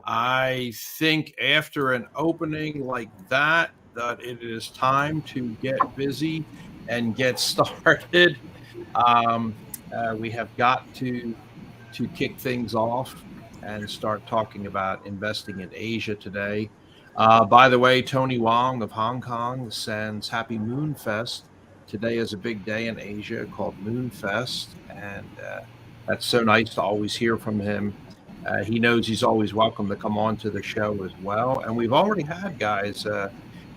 I think after an opening like that it is time to get busy and get started. Um, we have got to kick things off and start talking about investing in Asia today. By the way, Tony Wong of Hong Kong sends Happy Moon Fest. Today is a big day in Asia called Moon Fest, and that's so nice to always hear from him. He knows he's always welcome to come on to the show as well. And we've already had guys,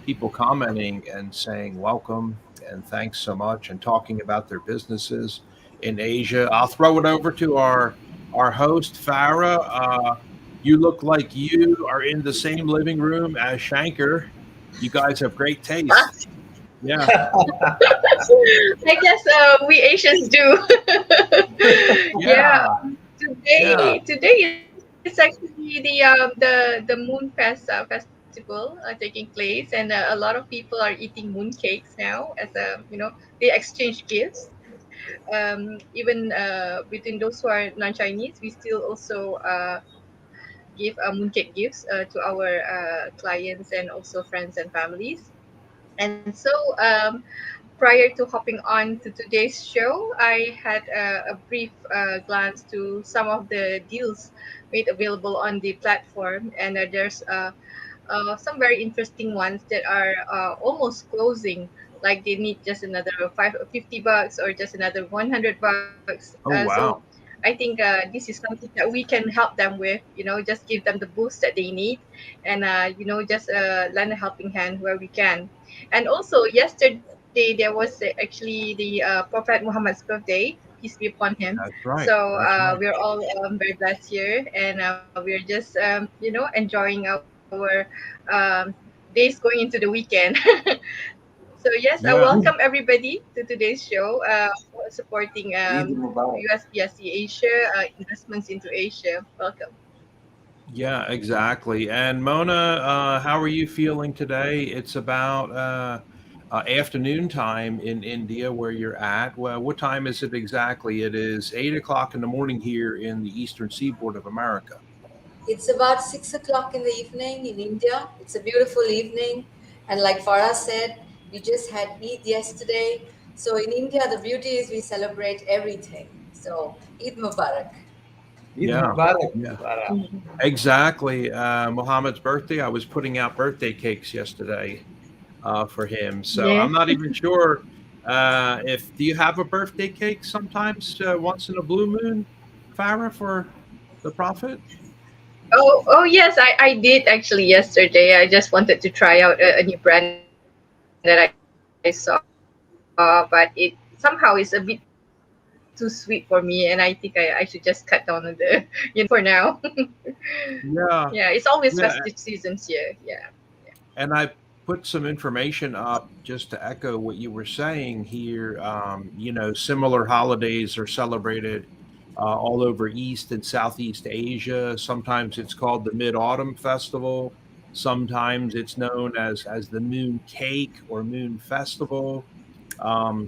people commenting and saying welcome and thanks so much and talking about their businesses in Asia. I'll throw it over to our host, Farah. You look like you are in the same living room as Shankar. You guys have great taste. Yeah, I guess we Asians do. Yeah. yeah, yeah. Today is actually the Moon Fest festival taking place, and a lot of people are eating moon cakes now as they exchange gifts. Even between those who are non-Chinese, we still also give mooncake gifts to our clients and also friends and families. And so, prior to hopping on to today's show, I had a brief glance to some of the deals made available on the platform, and there's some very interesting ones that are almost closing. Like they need just another $50 or just another $100. Oh, So wow. I think this is something that we can help them with. Just give them the boost that they need, and just lend a helping hand where we can. And also, yesterday there was actually the Prophet Muhammad's birthday, peace be upon him. That's So right. That's we're right. all very blessed here, and we're just enjoying our days going into the weekend. So yes, I welcome Yeah. everybody to today's show, supporting Eid Mubarak. USPSC Asia, investments into Asia. Welcome. Yeah, exactly. And Mona, how are you feeling today? It's about afternoon time in India where you're at. Well, what time is it exactly? It is 8 o'clock in the morning here in the eastern seaboard of America. It's about 6 o'clock in the evening in India. It's a beautiful evening. And like Farah said, we just had Eid yesterday. So in India, the beauty is we celebrate everything. So Eid Mubarak. Eid Yeah, Mubarak, yeah, Farah. exactly. Muhammad's birthday. I was putting out birthday cakes yesterday for him. So Yeah. I'm not even sure if do you have a birthday cake sometimes once in a blue moon, Farah, for the prophet? Oh yes, I did actually yesterday. I just wanted to try out a new brand that I saw, but it somehow is a bit too sweet for me, and I think I should just cut down on the for now. Yeah, it's always festive seasons Yeah, here. Yeah. yeah. And I put some information up just to echo what you were saying here. Similar holidays are celebrated all over East and Southeast Asia. Sometimes it's called the Mid Autumn Festival. Sometimes it's known as the Moon Cake or Moon Festival.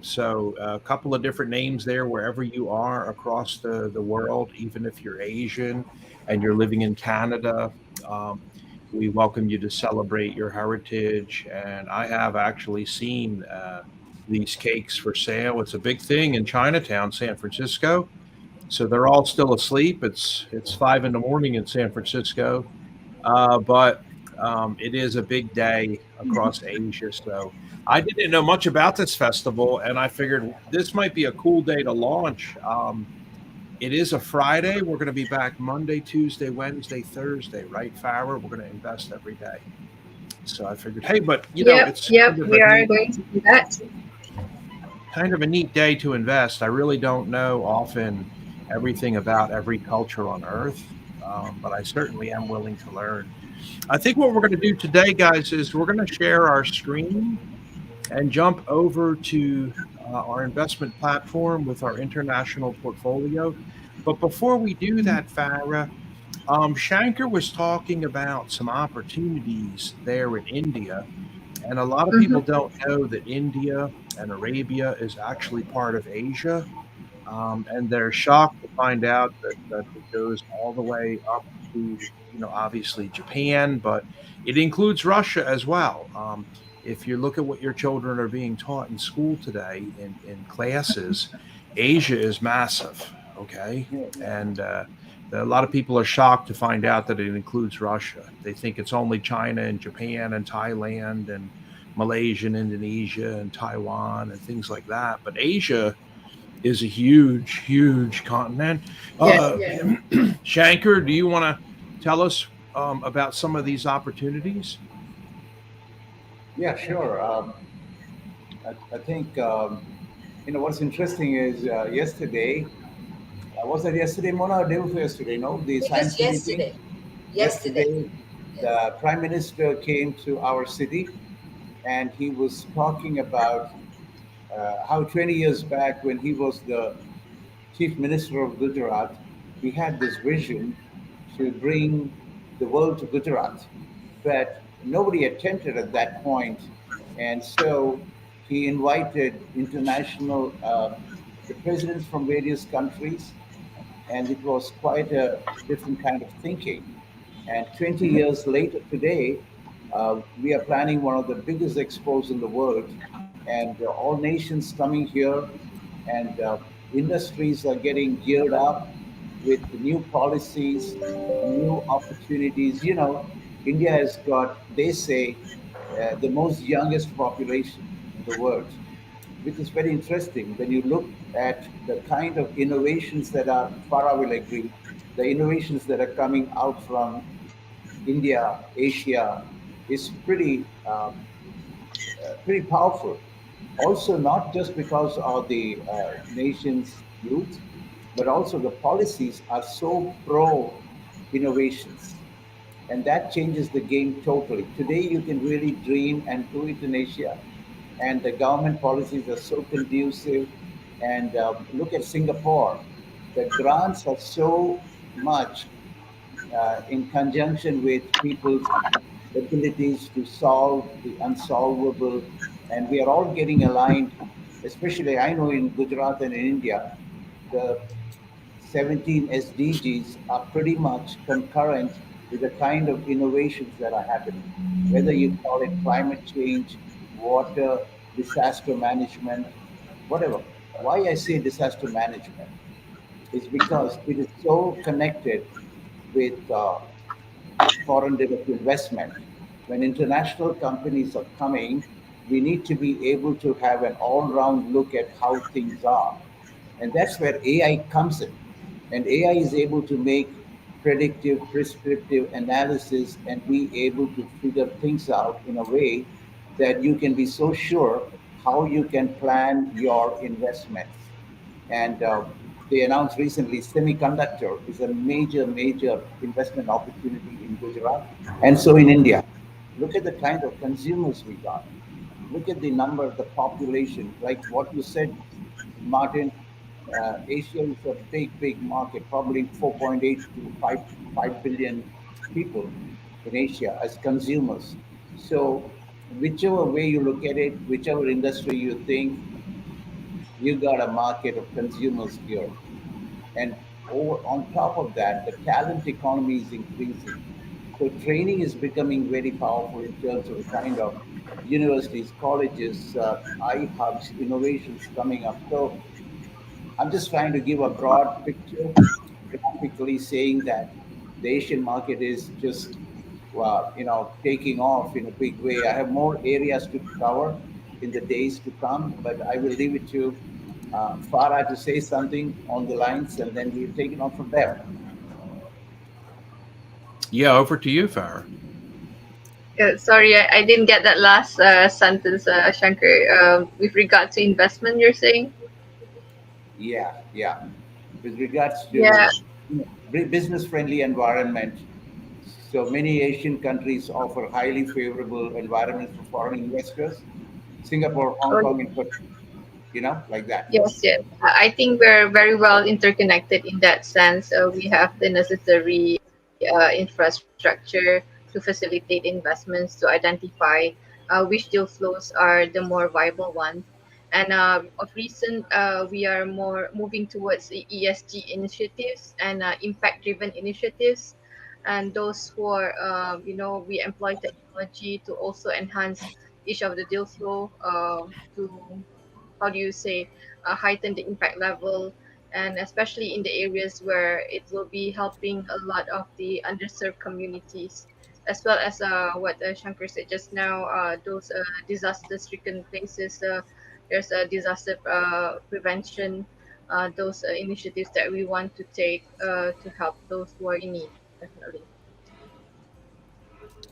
So a couple of different names there wherever you are across the world, even if you're Asian and you're living in Canada. Um, we welcome you to celebrate your heritage. And I have actually seen these cakes for sale. It's a big thing in Chinatown, San Francisco. So they're all still asleep. It's 5 in the morning in San Francisco, but it is a big day across Asia. So I didn't know much about this festival, and I figured this might be a cool day to launch. It is a Friday. We're going to be back Monday, Tuesday, Wednesday, Thursday, right, Farah? We're going to invest every day. So I figured, hey, but it's Yep, we are going to do that. kind of a neat day to invest. I really don't know often everything about every culture on Earth, but I certainly am willing to learn. I think what we're going to do today, guys, is we're going to share our screen and jump over to our investment platform with our international portfolio. But before we do that, Farah, Shankar was talking about some opportunities there in India. And a lot of people Mhm. don't know that India and Arabia is actually part of Asia. And they're shocked to find out that it goes all the way up include, obviously Japan, but it includes Russia as well. If you look at what your children are being taught in school today in classes, Asia is massive. Okay. Yeah, And a lot of people are shocked to find out that it includes Russia. They think it's only China and Japan and Thailand and Malaysia and Indonesia and Taiwan and things like that. But Asia is a huge, huge continent. Yes. Shankar, do you want to tell us about some of these opportunities? yeah, sure. I think what's interesting is yesterday. Was that yesterday, Mona, or day before yesterday? No, the It was science city thing. yesterday. Yesterday. Yesterday, Yes. the prime minister came to our city, and he was talking about how 20 years back, when he was the chief minister of Gujarat, he had this vision to bring the world to Gujarat, but nobody attempted at that point, and so he invited international the presidents from various countries, and it was quite a different kind of thinking. And 20 years later today, we are planning one of the biggest expos in the world, and all nations coming here, and industries are getting geared up with new policies, new opportunities. India has got, they say, the most youngest population in the world, which is very interesting when you look at the kind of innovations that are, Farah will agree, the innovations that are coming out from India, Asia, is pretty powerful. Also, not just because of the nation's youth, but also the policies are so pro innovations, and that changes the game totally. Today, you can really dream and do it in Asia, and the government policies are so conducive. And look at Singapore. The grants are so much in conjunction with people's abilities to solve the unsolvable, and we are all getting aligned. Especially, I know in Gujarat and in India, the 17 SDGs are pretty much concurrent with the kind of innovations that are happening, whether you call it climate change, water, disaster management, whatever. Why I say disaster management is because it is so connected with foreign direct investment. When international companies are coming, we need to be able to have an all round look at how things are. And that's where AI comes in. And AI is able to make predictive, prescriptive analysis and be able to figure things out in a way that you can be so sure how you can plan your investments. And they announced recently semiconductor is a major, major investment opportunity in Gujarat, and so in India. Look at the kind of consumers we got. Look at the number, the population, like what you said, Martin. Asia is a big, big market, probably 4.8 to 5 billion people in Asia as consumers. So, whichever way you look at it, whichever industry you think, you got a market of consumers here. And on top of that, the talent economy is increasing. So training is becoming very powerful in terms of the kind of universities, colleges, iHubs, innovations coming up. So I'm just trying to give a broad picture, graphically saying that the Asian market is just, taking off in a big way. I have more areas to cover in the days to come, but I will leave it to Farah to say something on the lines, and then we'll take it on from there. Yeah, over to you, Farah. Sorry, I didn't get that last sentence, Shankar. With regard to investment, you're saying? Yeah, yeah. With regards Yeah. to business-friendly environment, so many Asian countries offer highly favorable environments for foreign investors. Singapore, Hong Oh, Kong, in particular, like that. yes, yes. I think we're very well interconnected in that sense. We have the necessary infrastructure to facilitate investments, to identify which deal flows are the more viable ones. And of recent, we are more moving towards the ESG initiatives and impact driven initiatives. and those who are, we employ technology to also enhance each of the deal flow, to, how do you say, heighten the impact level, and especially in the areas where it will be helping a lot of the underserved communities, as well as what Shankar said just now, those disaster-stricken places. There's a disaster prevention, those initiatives that we want to take to help those who are in need, definitely.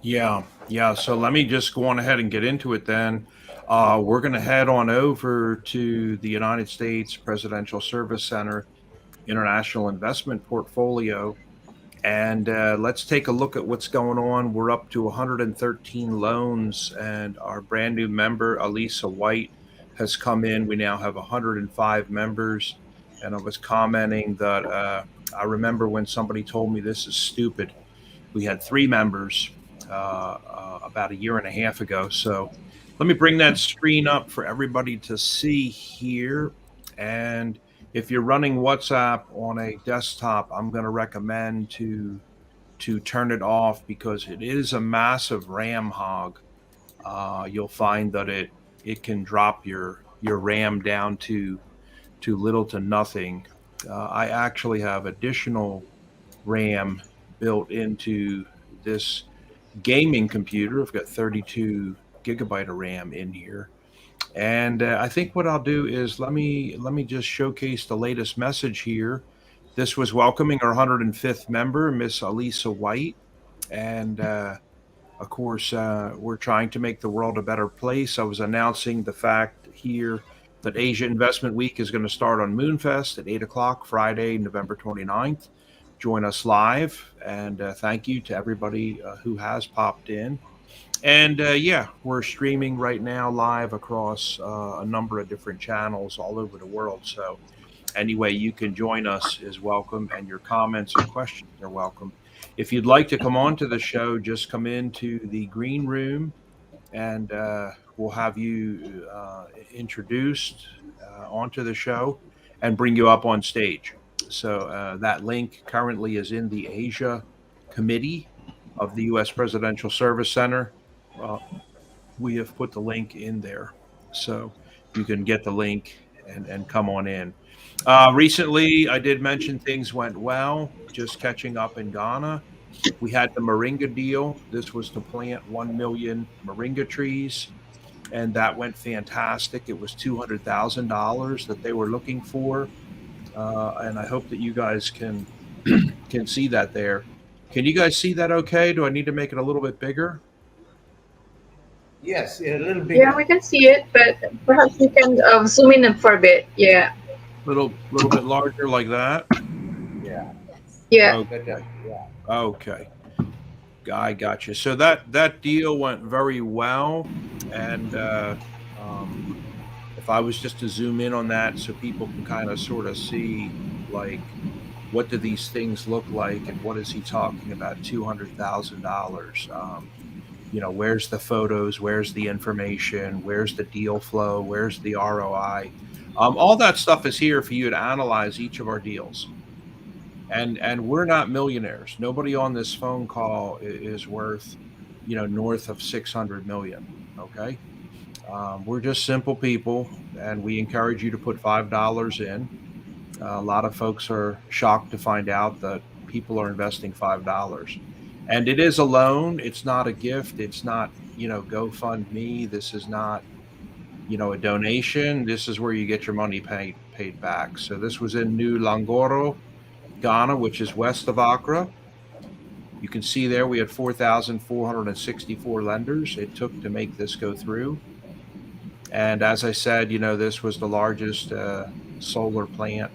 Yeah, yeah. So let me just go on ahead and get into it then. We're going to head on over to the United States Presidential Service Center International Investment Portfolio, and let's take a look at what's going on. We're up to 113 loans, and our brand new member, Alisa White, has come in. We now have 105 members. And I was commenting that I remember when somebody told me this is stupid. We had 3 members about a year and a half ago. So let me bring that screen up for everybody to see here. And if you're running WhatsApp on a desktop, I'm going to recommend to turn it off because it is a massive RAM hog. You'll find that it can drop your RAM down to little to nothing. I actually have additional RAM built into this gaming computer. I've got 32 gigabyte of RAM in here. And I think what I'll do is let me just showcase the latest message here. This was welcoming our 105th member, Miss Alisa White. And of course, we're trying to make the world a better place. I was announcing the fact here that Asia Investment Week is going to start on Moonfest at 8 o'clock, Friday, November 29th. Join us live. And thank you to everybody who has popped in. And yeah, we're streaming right now live across a number of different channels all over the world. So any way you can join us is welcome, and your comments and questions are welcome. If you'd like to come on to the show, just come into the green room, and we'll have you introduced onto the show and bring you up on stage. So that link currently is in the Asia Committee of the U.S. Presidential Service Center. We have put the link in there, so you can get the link and come on in. Recently, I did mention things went well. Just catching up in Ghana, we had the moringa deal. This was to plant 1 million moringa trees, and that went fantastic. It was $200,000 that they were looking for, and I hope that you guys can can see that there. Can you guys see that? Okay. Do I need to make it a little bit bigger? Yes, a little Yeah, bigger. we can see it, but perhaps we can zoom in for a bit. Yeah. Little bit larger like that. Yeah, Yes. Yeah. Okay. better. Yeah. Okay. I got you. So that deal went very well, and if I was just to zoom in on that, so people can kind of sort of see, like, what do these things look like, and what is he talking about? $200,000. Where's the photos? Where's the information? Where's the deal flow? Where's the ROI? All that stuff is here for you to analyze each of our deals. And we're not millionaires. Nobody on this phone call is worth, north of 600 million. Okay. We're just simple people, and we encourage you to put $5 in. A lot of folks are shocked to find out that people are investing $5. And it is a loan. It's not a gift. It's not, GoFundMe. This is not, a donation. This is where you get your money paid back. So this was in New Langoro, Ghana, which is west of Accra. You can see there we had 4,464 lenders it took to make this go through. And as I said, this was the largest solar plant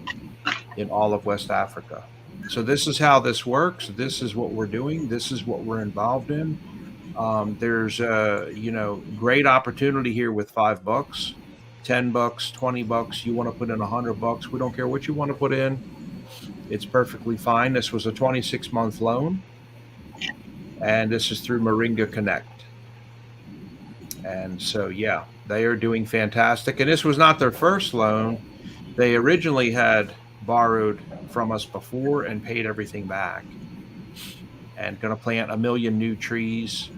in all of West Africa. So this is how this works. This is what we're doing. This is what we're involved in. There's great opportunity here with $5, $10, $20. You want to put in $100. We don't care what you want to put in. It's perfectly fine. This was a 26-month loan, and this is through Moringa Connect. And so, yeah, they are doing fantastic. And this was not their first loan. They originally had borrowed from us before and paid everything back. and going to plant 1 million new trees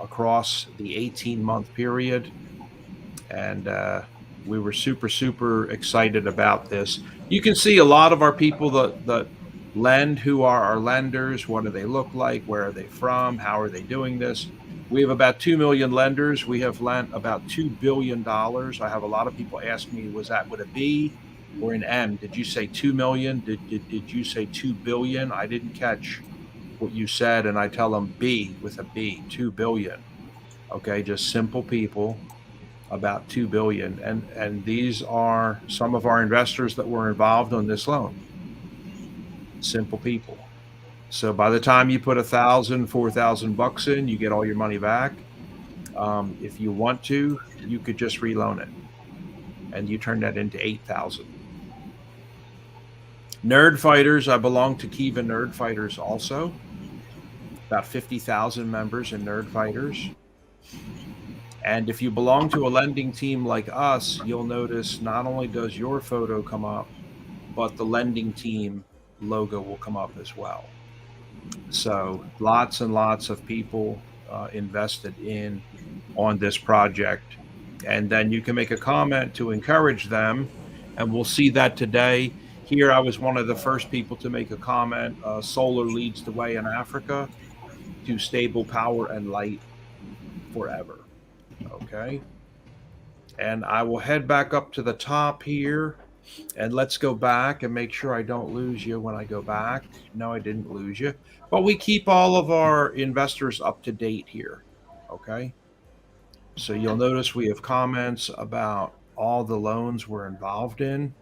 across the 18-month period. And we were super, super excited about this. You can see a lot of our people that lend, who are our lenders, what do they look like, where are they from, how are they doing this. We have about 2 million lenders. We have lent about $2 billion. I have a lot of people ask me, was that with a B or an M? Did you say 2 million? Did you say 2 billion? I didn't catch what you said. And I tell them B with a B, 2 billion. Okay, just simple people, about 2 billion. And these are some of our investors that were involved on this loan. Simple people. So by the time you put $1,000, $4,000 in, you get all your money back. If you want to, you could just reloan it, and you turn that into 8,000. Nerd Fighters, I belong to Kiva Nerd Fighters also. About 50,000 members in Nerd Fighters. And if you belong to a lending team like us, you'll notice not only does your photo come up, but the lending team logo will come up as well. So lots and lots of people invested in on this project. And then you can make a comment to encourage them. And we'll see that today. Here, I was one of the first people to make a comment. Solar leads the way in Africa to stable power and light forever. Okay. And I will head back up to the top here. And let's go back and make sure I don't lose you when I go back. No, I didn't lose you. But we keep all of our investors up to date here. Okay. So you'll notice we have comments about all the loans we're involved in.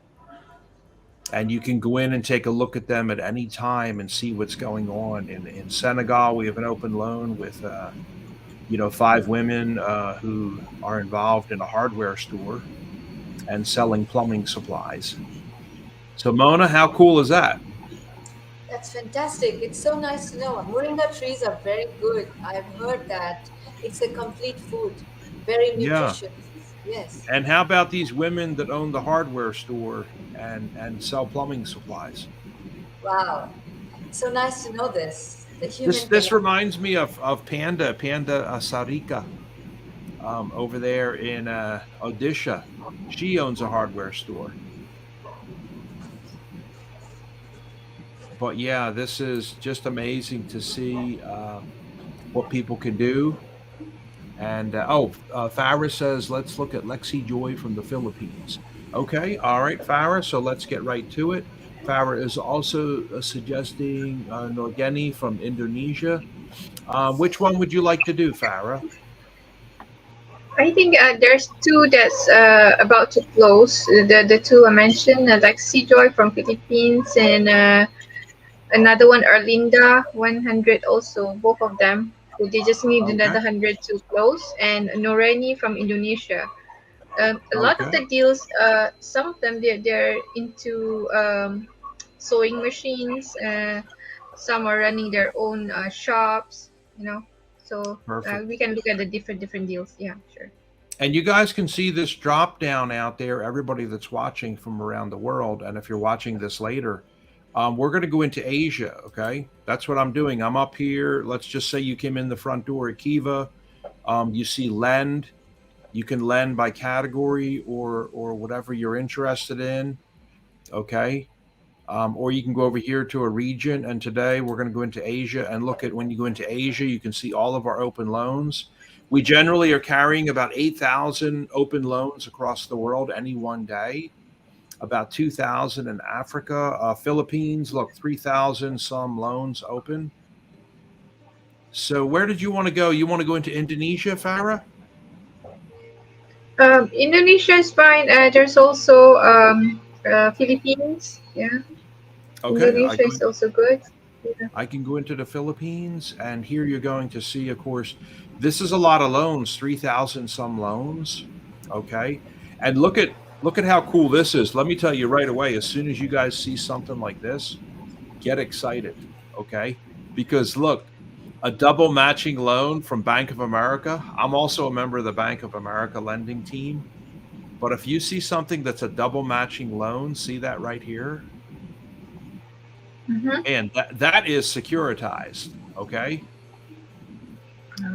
And you can go in and take a look at them at any time and see what's going on. In Senegal, we have an open loan with 5 women who are involved in a hardware store and selling plumbing supplies. So Mona, how cool is that? That's fantastic. It's so nice to know. Moringa trees are very good. I've heard that it's a complete food, very Yeah. nutritious. Yes. And how about these women that own the hardware store and sell plumbing supplies? Wow. So nice to know this. The human This connection. reminds me of Panda Sarika over there in Odisha. She owns a hardware store. But yeah, this is just amazing to see what people can do. And Farah says, let's look at Lexi Joy from the Philippines. Okay, all right, Farah. So let's get right to it. Farah is also suggesting Norgeni from Indonesia. Which one would you like to do, Farah? I think there's two that's about to close. The two I mentioned, Lexi Joy from Philippines, and another one, Erlinda 100 also, both of them. So they just need another Okay. 100 to close. And Noreni from Indonesia. A lot of Okay. the deals, some of them they're into sewing machines. Some are running their own shops. So Perfect. we can look at the different deals. Yeah, sure. And you guys can see this drop down out there, everybody that's watching from around the world. And if you're watching this later, we're going to go into Asia. Okay. That's what I'm doing. I'm up here. Let's just say you came in the front door at Kiva. You see lend. You can lend by category or whatever you're interested in. Okay. Or you can go over here to a region. And today we're going to go into Asia and look at, when you go into Asia, you can see all of our open loans. We generally are carrying about 8,000 open loans across the world any one day. About 2,000 in Africa. Philippines, look, 3,000 some loans open. So where did you want to go? You want to go into Indonesia, Farah? Indonesia is fine. There's also Philippines. Yeah, Okay, Indonesia is also good. Yeah. I can go into the Philippines, and here you're going to see, of course, this is a lot of loans, 3,000 some loans. Okay, and look at how cool this is. Let me tell you right away, as soon as you guys see something like this, get excited. Okay, because look, a double matching loan from Bank of America. I'm also a member of the Bank of America lending team. But if you see something that's a double matching loan, see that right here? Mhm. and that is securitized. Okay,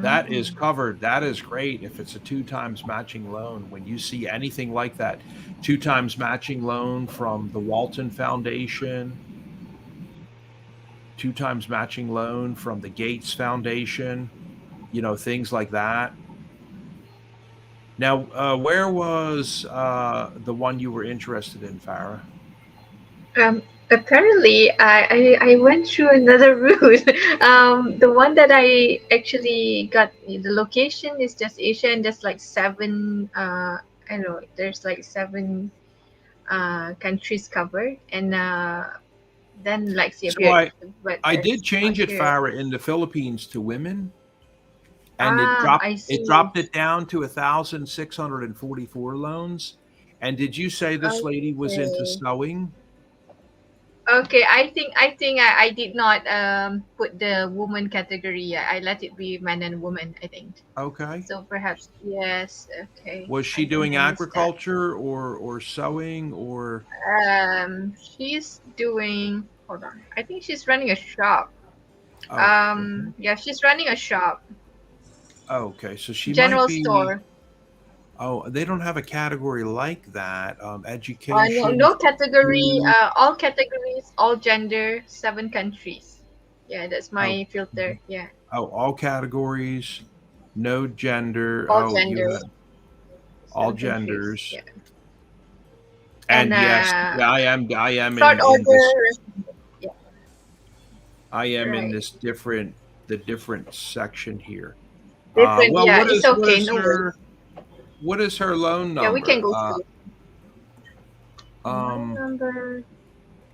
that is Oh. covered. That is great if it's a 2 times matching loan. When you see anything like that, 2 times matching loan from the Walton Foundation, 2 times matching loan from the Gates Foundation, things like that. Now, where was the one you were interested in, Farah? Apparently, I went through another route. The one that I actually got, the location is just Asia, and there's like seven. I don't know. There's like seven countries covered, and then Lexi So appeared. I But I did it's not change it, here. Farah, in the Philippines to women, and it Ah, dropped I it see. dropped it down to 1,644 loans. And did you say this lady was into Okay. sewing? Okay, I did not put the woman category. Yeah, I let it be man and woman, I think. Okay. So perhaps yes. Okay, Was she I think doing I missed that. agriculture or sewing or She's doing. Hold on. I think she's running a shop. oh, okay. Yeah, she's running a shop, Okay, so she might general be. store. Oh, they don't have a category like that. No, Education, no category. food. All categories, all gender, 7 countries. Yeah, that's Oh, my filter. Yeah, all categories, no gender. all Oh, you genders, have all 7 countries. genders. Yeah, and And yes, yeah, I am short in this. order. Yeah, I am in right. this the different section here. Different. Well, Yeah, it's okay. No worries. what is her loan Yeah, we can number? go through. My Um, number.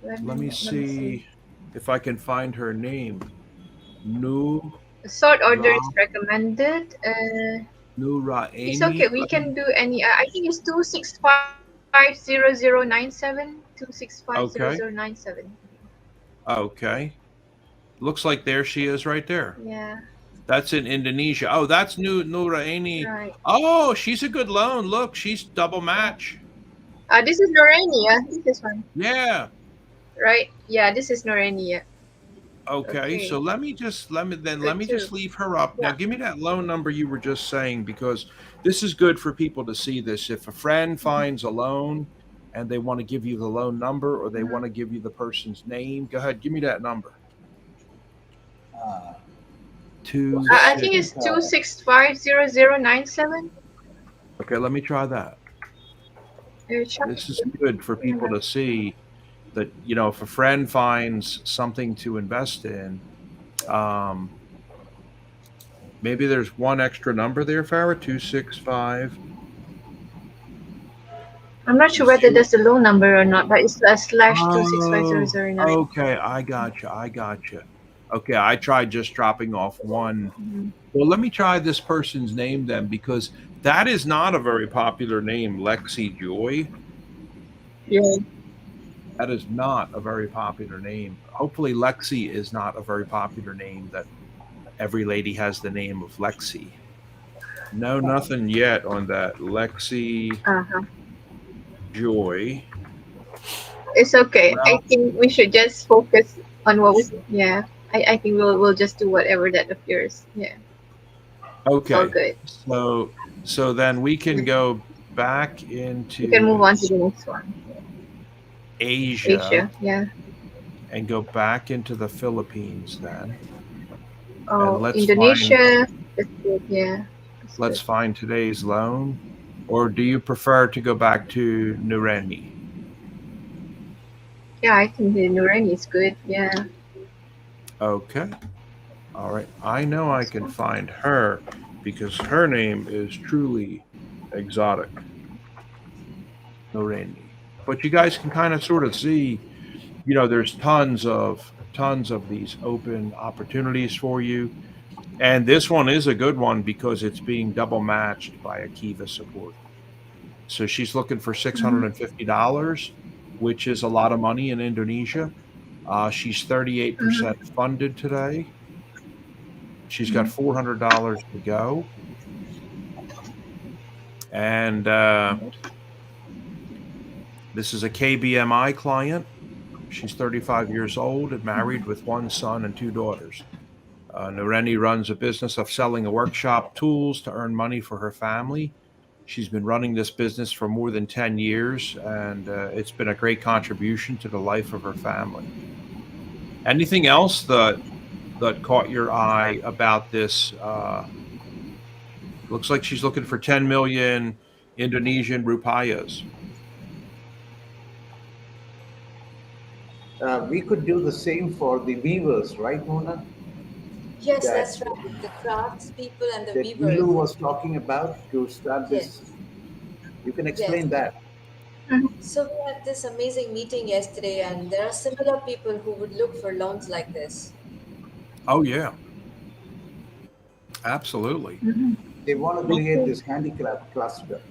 let me Let me see. see if I can find her name. Nu Sort order Ra is recommended. Nura It's Amy. okay. We can do any. I think it's 2650097. 2650097. Okay, okay. Looks like there she is right there. Yeah. That's in Indonesia. Oh, that's Nura Amy. Right. Oh, she's a good loan. Look, she's double Yeah. match. This is Norenia. This one. Yeah. Right. Yeah. This is Norenia. Okay, so Okay. let Good me too. just leave her up. Now Yeah. give me that loan number you were just saying because this is good for people to see this. If a friend finds a loan and they want to give you the loan number or they Mhm. want to give you the person's name, go ahead, give me that number. Uh, Two so I I six. think think it's 2650097. Okay, let me try that. This is good for people to see that if a friend finds something to invest in, um, maybe there's one extra number there, Farah. 265. I'm not sure whether that's the low number or not, but it's a slash two six five zero Oh, zero nine. okay. I gotcha. I gotcha. Okay, I tried just dropping off one. Mhm. Well, let me try this person's name then, because that is not a very popular name, Lexi Joy. Yeah. That is not a very popular name. Hopefully, Lexi is not a very popular name that every lady has the name of Lexi. No, nothing yet on that. Lexi Uh-huh. Joy. It's okay. I Well, think we should just focus on what we. Yeah. I think we'll just do whatever that appears. Yeah. It's all okay. good. So then we can go back We can move into on to the next one. Asia Asia. Yeah. and go back into the Philippines then. And Oh, Indonesia. That's good. Yeah. That's let's good. find today's loan. Or do you prefer to go back to Nureni? Yeah, I think the Nureni is good. Yeah. Okay. All right. I know I can find her because her name is truly exotic. Nureni. But you guys can kind of sort of see, there's tons of these open opportunities for you. And this one is a good one because it's being double matched by a Kiva support. So she's looking for Mhm. $650, which is a lot of money in Indonesia. She's 38% Mhm. funded today. She's got Mhm. $400 to go. And this is a KBMI client. She's 35 years old and married with one son and two daughters. Nareni runs a business of selling workshop tools to earn money for her family. She's been running this business for more than 10 years, and it's been a great contribution to the life of her family. Anything else that caught your eye about this? Looks like she's looking for 10 million Indonesian rupiahs. We could do the same for the weavers, right, Mona? Yes, That that's right. The crafts people and the that Ilu weavers. was talking about to start this. Yes, You can yes. explain that. So we had this amazing meeting yesterday, and there are similar people who would look for loans like this. Oh, yeah, absolutely. They want to create this handicraft cluster.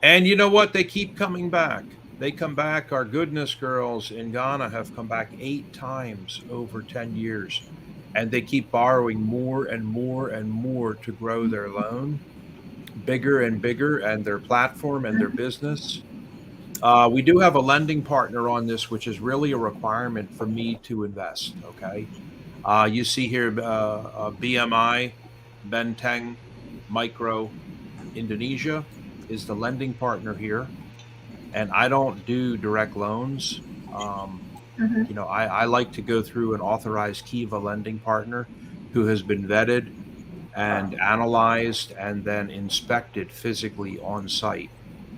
And you know what? They keep coming back. They come back. Our goodness girls in Ghana have come back 8 times over 10 years. And they keep borrowing more and more and more to grow their loan, bigger and bigger, and their platform and their business. We do have a lending partner on this, which is really a requirement for me to invest. Okay. You see here BMI, Benteng Micro Indonesia is the lending partner here. And I don't do direct loans. Um, I like to go through an authorized Kiva lending partner who has been vetted and analyzed and then inspected physically on site.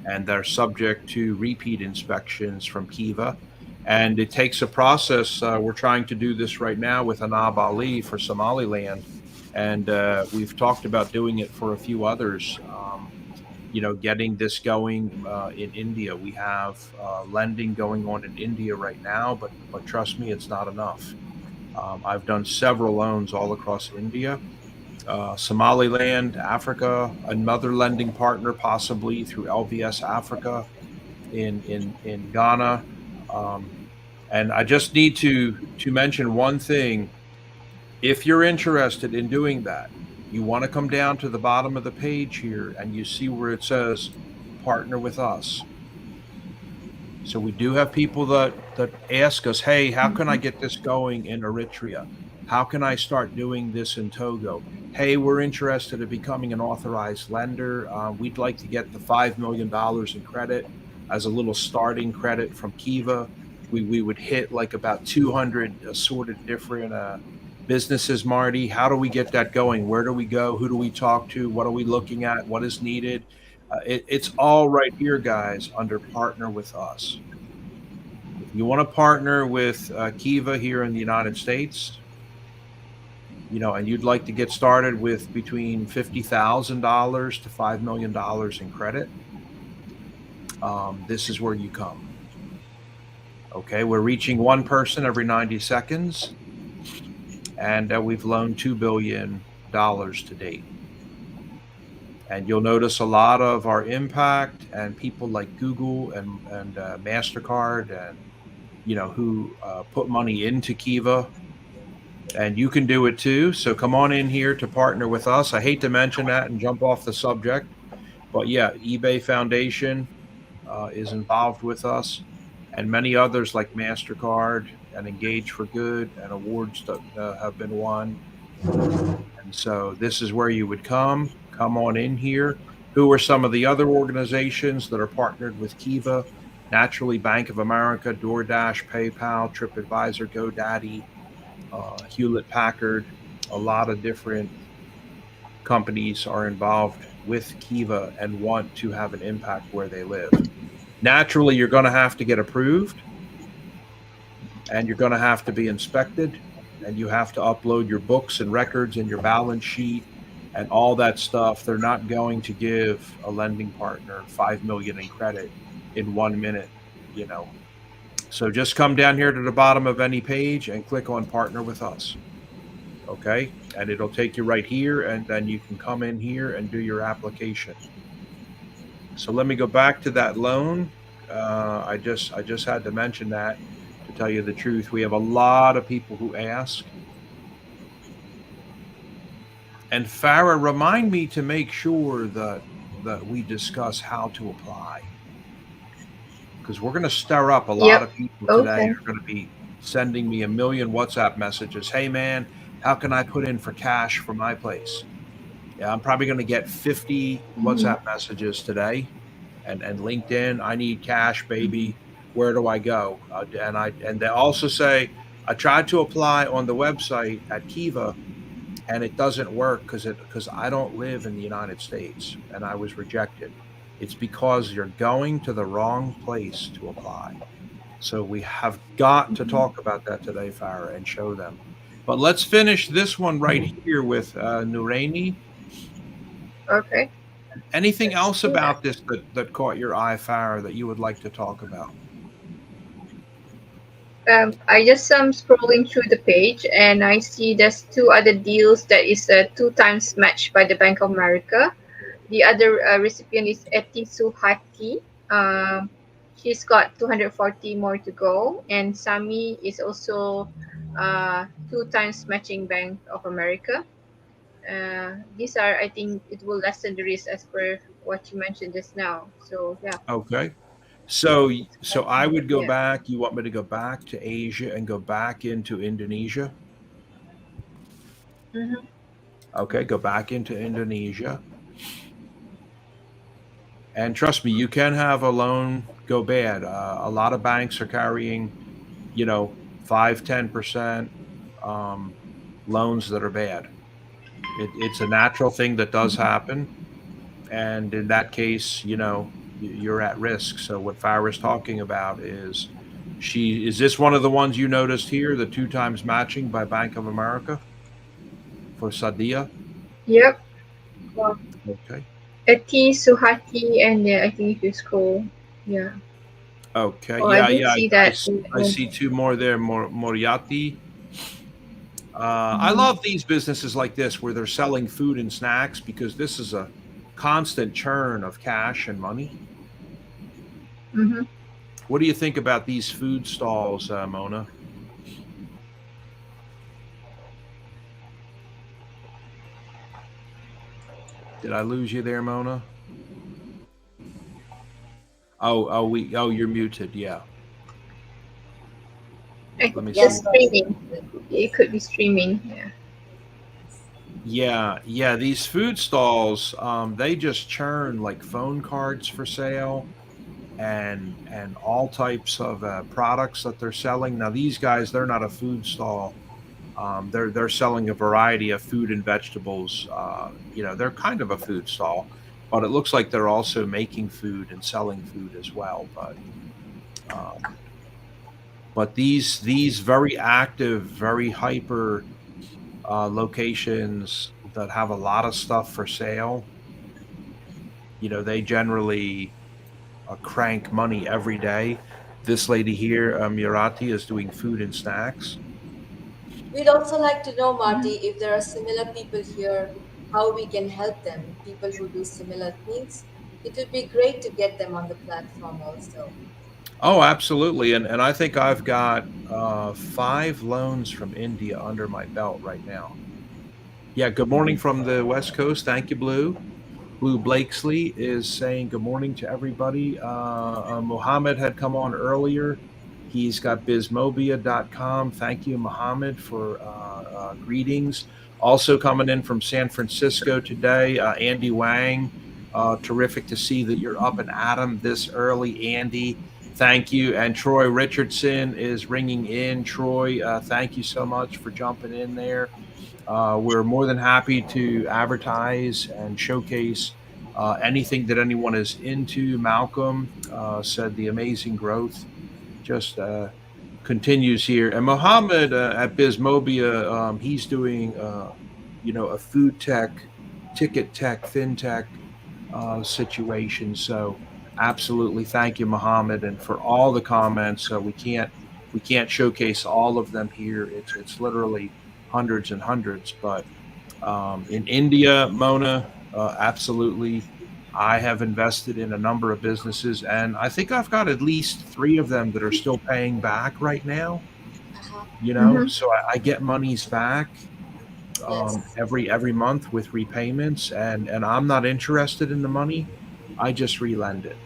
And they're subject to repeat inspections from Kiva. And it takes a process. We're trying to do this right now with Anab Ali for Somaliland. And we've talked about doing it for a few others. Getting this going in India. We have lending going on in India right now, but trust me, it's not enough. I've done several loans all across India, Somaliland, Africa, another lending partner possibly through LVS Africa in Ghana. And I just need to mention one thing. If you're interested in doing that, you want to come down to the bottom of the page here and you see where it says partner with us. So we do have people that ask us, hey, how can I get this going in Eritrea? How can I start doing this in Togo? Hey, we're interested in becoming an authorized lender. We'd like to get the $5 million in credit as a little starting credit from Kiva. We would hit like about 200 assorted different businesses, Marty. How do we get that going? Where do we go? Who do we talk to? What are we looking at? What is needed? It's all right here, guys, under partner with us. If you want to partner with Kiva here in the United States, and you'd like to get started with between $50,000 to $5 million in credit, this is where you come. Okay, we're reaching one person every 90 seconds. And we've loaned $2 billion to date. And you'll notice a lot of our impact and people like Google and MasterCard and, who put money into Kiva. And you can do it too. So come on in here to partner with us. I hate to mention that and jump off the subject. But yeah, eBay Foundation is involved with us. And many others like MasterCard and Engage for Good and awards that have been won. And so this is where you would come on in here. Who are some of the other organizations that are partnered with Kiva? Naturally, Bank of America, DoorDash, PayPal, TripAdvisor, GoDaddy, Hewlett Packard. A lot of different companies are involved with Kiva and want to have an impact where they live. Naturally, you're going to have to get approved and you're going to have to be inspected and you have to upload your books and records and your balance sheet and all that stuff. They're not going to give a lending partner $5 million in credit in 1 minute, So just come down here to the bottom of any page and click on partner with us. Okay. And it'll take you right here. And then you can come in here and do your application. So let me go back to that loan. I just had to mention that to tell you the truth. We have a lot of people who ask. And Farah, remind me to make sure that we discuss how to apply. because we're going to stir up a lot Yep. of people today. Okay. Are going to be sending me a million WhatsApp messages. Hey, man, how can I put in for cash for my place? Yeah, I'm probably going to get 50 Mm-hmm. WhatsApp messages today, and LinkedIn. I need cash, Mm-hmm. baby. Where do I go? And they also say I tried to apply on the website at Kiva, and it doesn't work because I don't live in the United States, and I was rejected. It's because you're going to the wrong place to apply. So we have got to Mm-hmm. talk about that today, Farah, and show them. But let's finish this one right here with Nureni. Okay. Anything Let's else do that. about this that caught your eye, Farah, that you would like to talk about? I just scrolling through the page and I see there's two other deals that is two times matched by the Bank of America. The other recipient is Eti Suhati. Um, she's got 240 more to go, and Sami is also two times matching Bank of America. These are, I think, it will lessen the risk as per what you mentioned just now. So yeah, Okay. So I would go yeah. back. You want me to go back to Asia and go back into Indonesia? Mm-hmm. Okay, go back into Indonesia. And trust me, you can have a loan go bad. A lot of banks are carrying, 5, 10% um, loans that are bad. It's a natural thing that does happen. And in that case, you're at risk. So what Farah's talking about is this one of the ones you noticed here, the two times matching by Bank of America for Sadia? Yep. Okay. Eti Suhati, and I think if you scroll, yeah. Okay. Oh, I Yeah, didn't yeah. see I, that. s- I see two more there. Moriarty. I Mm-hmm. love these businesses like this where they're selling food and snacks because this is a constant churn of cash and money. Mm-hmm. What do you think about these food stalls, Mona? Did I lose you there, Mona? Oh, you're muted. Yeah. I think Let me it's see. Yes, boss. streaming. It could be streaming. Yeah. Yeah, yeah. These food stalls, they just churn like phone cards for sale and all types of products that they're selling. Now, these guys, they're not a food stall. They're selling a variety of food and vegetables. They're kind of a food stall, but it looks like they're also making food and selling food as well. Um, but these very active, very hyper locations that have a lot of stuff for sale, they generally crank money every day. This lady here, Murati, is doing food and snacks. We'd also like to know, Mm-hmm. Marty, if there are similar people here, how we can help them, people who do similar things. It would be great to get them on the platform also. Oh, absolutely. And I think I've got 5 loans from India under my belt right now. Yeah, good morning from the West Coast. Thank you, Blue. Blue Blakesley is saying good morning to everybody. Mohammed had come on earlier. He's got bizmobia.com. Thank you, Mohammed, for greetings. Also coming in from San Francisco today, Andy Wang. Terrific to see that you're up and at 'em this early, Andy. Thank you. And Troy Richardson is ringing in. Troy, thank you so much for jumping in there. We're more than happy to advertise and showcase anything that anyone is into. Malcolm said the amazing growth just continues here. And Mohammed at Bismobia, he's doing, a food tech, ticket tech, fintech situation. So absolutely, thank you, Mohammed, and for all the comments. We can't showcase all of them here. It's literally hundreds and hundreds. But in India, Mona, absolutely. I have invested in a number of businesses, and I think I've got at least 3 of them that are still paying back right now. Uh-huh. Mm-hmm. So I get monies back Yes. every month with repayments, and I'm not interested in the money. I just relend it.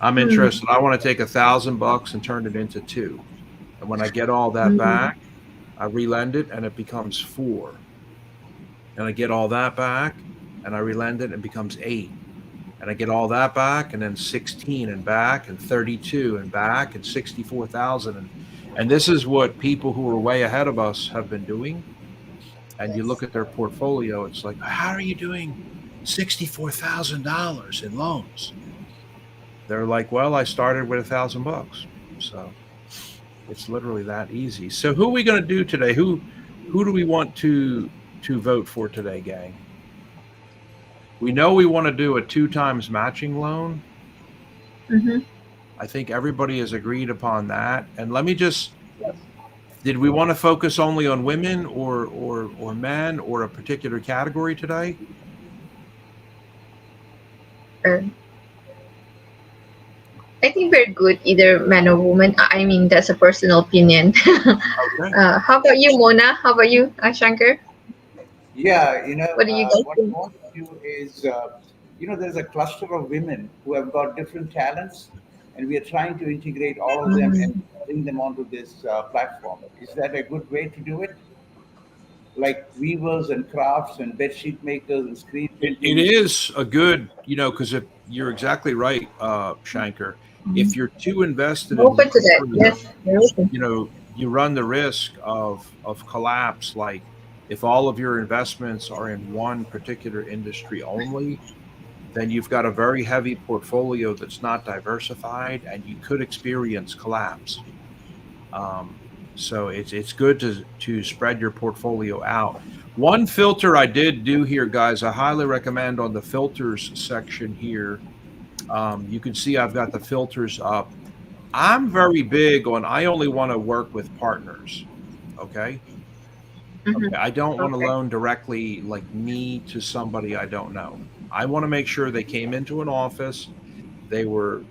I'm Mm. interested. I want to take $1,000 and turn it into 2. And when I get all that back, I relend it and it becomes 4. And I get all that back and I relend it and it becomes 8. And I get all that back and then 16 and back and 32 and back and 64,000. And this is what people who are way ahead of us have been doing. And you look Yes. at their portfolio, it's like, how are you doing $64,000 in loans? They're like, well, I started with $1,000. So it's literally that easy. So who are we going to do today? Who do we want to vote for today, gang? We know we want to do a 2 times matching loan. Mm-hmm. I think everybody has agreed upon that. And let me just, did we want to focus only on women or men or a particular category today? I think we're good, either man or woman. I mean, that's a personal opinion. Okay. How about you, Mona? How about you, Shankar? Yeah, What do you guys what I think? want to do is, there's a cluster of women who have got different talents, and we are trying to integrate all of them and Mm. bring them onto this platform. Is that a good way to do it? Like weavers and crafts and bed sheet makers and screen It printing. is a good, because if you're exactly right, Shankar, if you're too invested I'm in open one to that. area, Yes, we're open. you run the risk of collapse. Like if all of your investments are in one particular industry only, then you've got a very heavy portfolio that's not diversified, and you could experience collapse. Um, so it's good to spread your portfolio out. One filter I did do here, guys, I highly recommend on the filters section here. You can see I've got the filters up. I'm very big on I only want to work with partners. Okay. Mm-hmm. Okay. I don't want to Okay. loan directly like me to somebody I don't know. I want to make sure they came into an office. They were,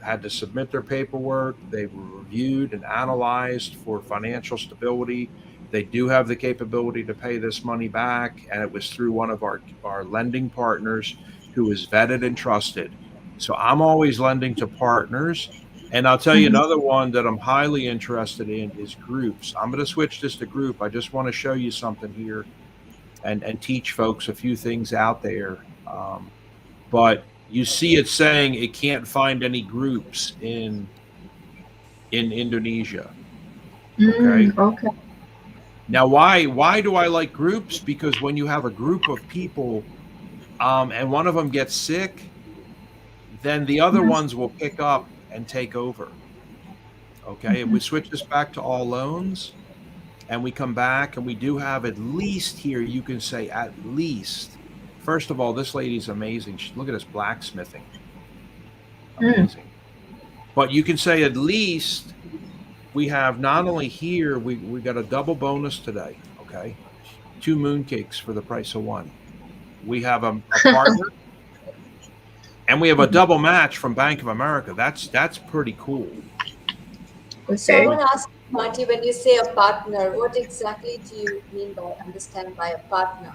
had to submit their paperwork. They were reviewed and analyzed for financial stability. They do have the capability to pay this money back. And it was through one of our lending partners who is vetted and trusted. So I'm always lending to partners. And I'll tell you Mm-hmm. another one that I'm highly interested in is groups. I'm going to switch this to group. I just want to show you something here and teach folks a few things out there. But you see it saying it can't find any groups in Indonesia. Okay. Mm, okay. Now, why do I like groups? Because when you have a group of people, and one of them gets sick, then the other Mhm. ones will pick up and take over. Okay. If we switch this back to all loans and we come back and we do have at least here, you can say at least. First of all, this lady's amazing. Look at this blacksmithing. Mm. Amazing. But you can say at least we have not only here, we got a double bonus today. Okay. 2 mooncakes for the price of 1. We have a partner and we have a double match from Bank of America. That's pretty cool. So I Okay. want to ask you, Marty, when you say a partner, what exactly do you mean by understand by a partner?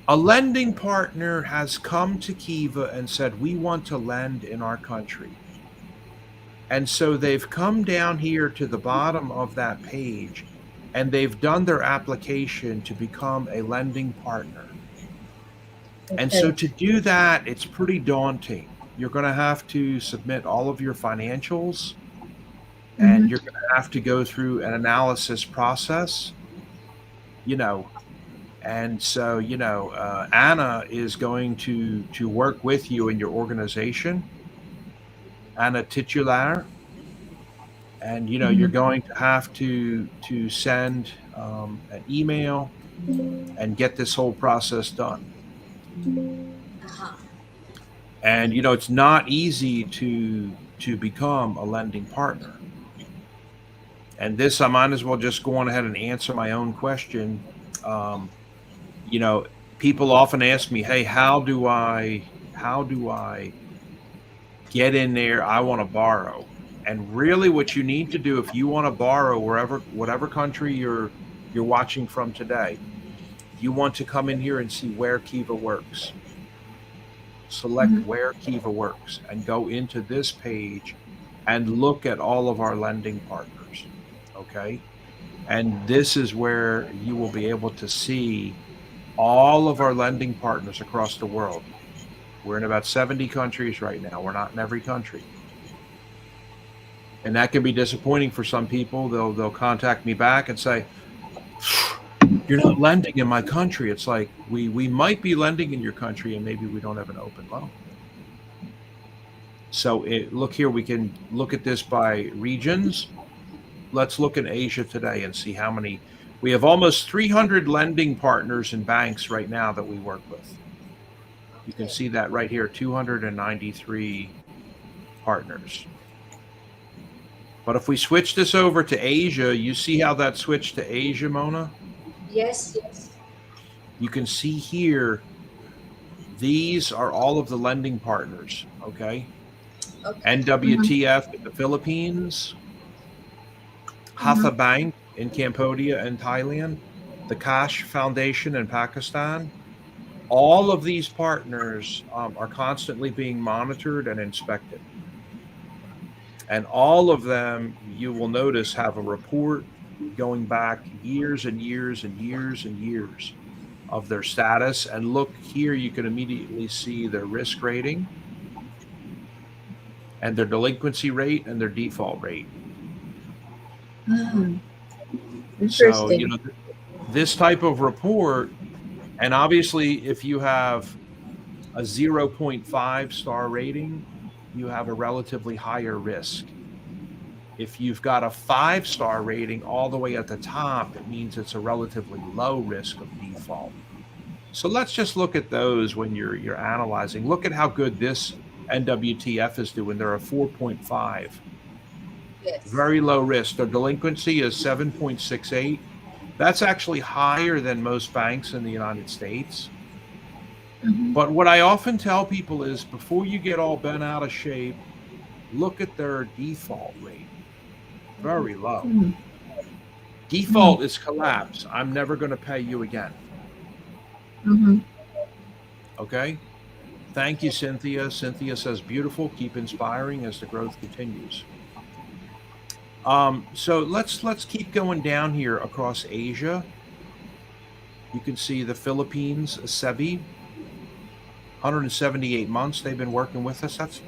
A lending partner has come to Kiva and said, we want to lend in our country. And so they've come down here to the bottom of that page and they've done their application to become a lending partner. And so Okay. to do that, it's pretty daunting. You're going to have to submit all of your financials and Mm-hmm. you're going to have to go through an analysis process, you know. And so, Anna is going to work with you in your organization, Anna Titular, and you're Mm-hmm. going to have to send an email and get this whole process done. Uh-huh. And it's not easy to become a lending partner. And this, I might as well just go on ahead and answer my own question. Um, you know, People often ask me, "Hey, how do I get in there? I want to borrow." And really, what you need to do if you want to borrow whatever country you're watching from today, you want to come in here and see where Kiva works. select where Kiva works, and go into this page and look at all of our lending partners. Okay. And this is where you will be able to see all of our lending partners across the world. We're in about 70 countries right now. We're not in every country. And that can be disappointing for some people. They'll contact me back and say, you're not lending in my country. It's like, we might be lending in your country and maybe we don't have an open loan. So look here, we can look at this by regions. Let's look in Asia today and see how many. We have almost 300 lending partners and banks right now that we work with. You can see that right here, 293 partners. But if we switch this over to Asia, you see how that switched to Asia, Mona? Yes, yes. You can see here, these are all of the lending partners, okay? NWTF in the Philippines, Hatha Bank in Cambodia and Thailand, the Kash Foundation in Pakistan. All of these partners are constantly being monitored and inspected. And all of them, you will notice, have a report going back years and years and years and years of their status. And look here, you can immediately see their risk rating and their delinquency rate and their default rate. So, you know, this type of report, and obviously if you have a 0.5 star rating, you have a relatively higher risk. If you've got a 5-star rating all the way at the top, it means it's a relatively low risk of default. So let's just look at those when you're analyzing. Look at how good this NWTF is doing. They're a 4.5. Yes. Very low risk. Their delinquency is 7.68. That's actually higher than most banks in the United States. But what I often tell people is, before you get all bent out of shape, look at their default rate. Very low. Default is collapse. I'm never going to pay you again. Okay. Thank you, Cynthia. Cynthia says, beautiful. Keep inspiring as the growth continues. So let's keep going down here across Asia. You can see the Philippines, SEBI, 178 months they've been working with us. That's,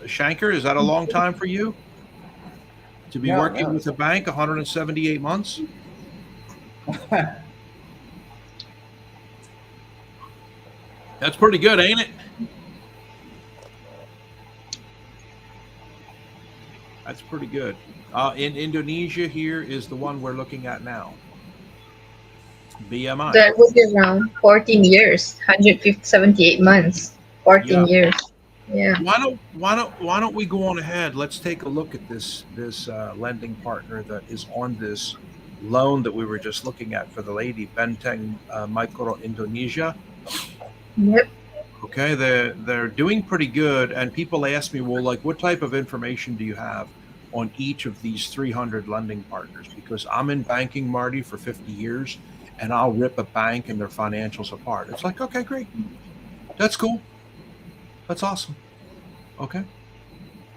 Shankar, is that a long time for you to be working with a bank? 178 months. That's pretty good, ain't it? That's pretty good. In Indonesia, here is the one we're looking at now. BMI. That would be around 14 years, 178 months, 14 years. Yeah. Why don't we go on ahead? Let's take a look at this lending partner that is on this loan that we were just looking at for the lady, Benteng Micro Indonesia. Yep. Okay, they're doing pretty good, and people ask me, well, like, what type of information do you have on each of these 300 lending partners? Because I'm in banking, Marty, for 50 years, and I'll rip a bank and their financials apart. It's like, okay, great, that's cool, that's awesome. Okay,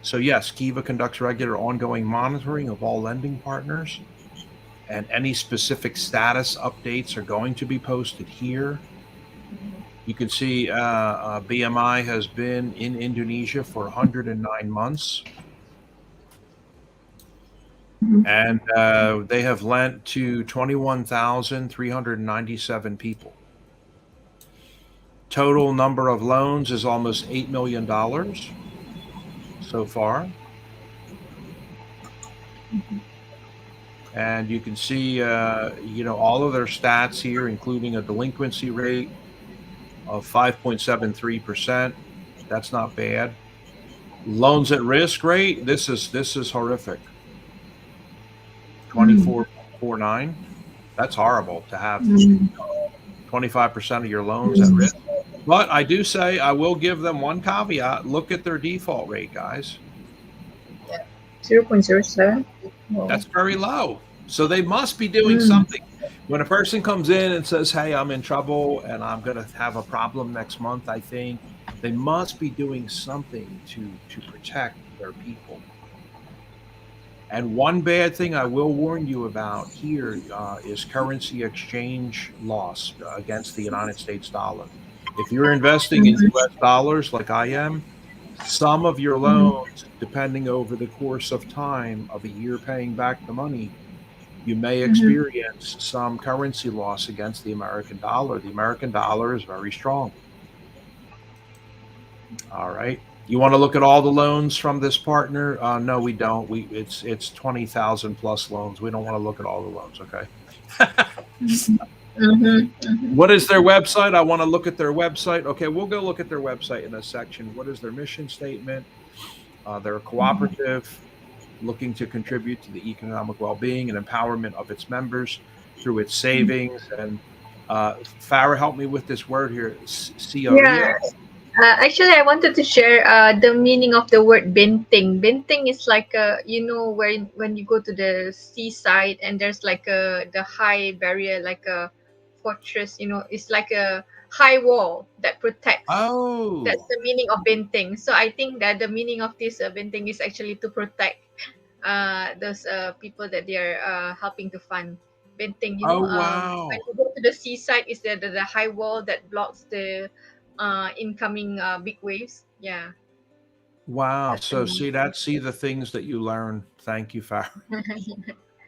so yes, Kiva conducts regular ongoing monitoring of all lending partners, and any specific status updates are going to be posted here. You can see BMI has been in Indonesia for 109 months. And they have lent to 21,397 people. Total number of loans is almost $8 million so far. And you can see, you know, all of their stats here, including a delinquency rate of 5.73%. That's not bad. Loans at risk rate, this is horrific. 24.49. That's horrible to have 25% of your loans at risk. But I do say, I will give them one caveat. Look at their default rate, guys. 0.07. That's very low. So they must be doing something. When a person comes in and says, hey, I'm in trouble and I'm going to have a problem next month, I think, They must be doing something to protect their people. And one bad thing I will warn you about here is currency exchange loss against the United States dollar. If you're investing in Mhm. US dollars like I am, some of your Mhm. loans, depending over the course of time of a year paying back the money, you may Mhm. experience some currency loss against the American dollar. The American dollar is very strong. All right. You want to look at all the loans from this partner? No, we don't. It's 20,000 plus loans. We don't want to look at all the loans. Okay. Mhm. Mhm. Mhm. What is their website? I want to look at their website. Okay, we'll go look at their website in a section. What is their mission statement? They're a cooperative looking to contribute to the economic well-being and empowerment of its members through its savings. And Farah, help me with this word here. Sioria. Yeah. Actually, I wanted to share the meaning of the word benting. Benting is like where when you go to the seaside and there's like the high barrier, like a fortress. It's like a high wall that protects. That's Oh, the meaning of benting. So I think that the meaning of this benting is actually to protect those people that they are helping to fund. Benting, oh, when wow. you go to the seaside, is the high wall that blocks the incoming big waves. Yeah, Wow. that's the So meaning. see the things that you learn. Thank you, Farah.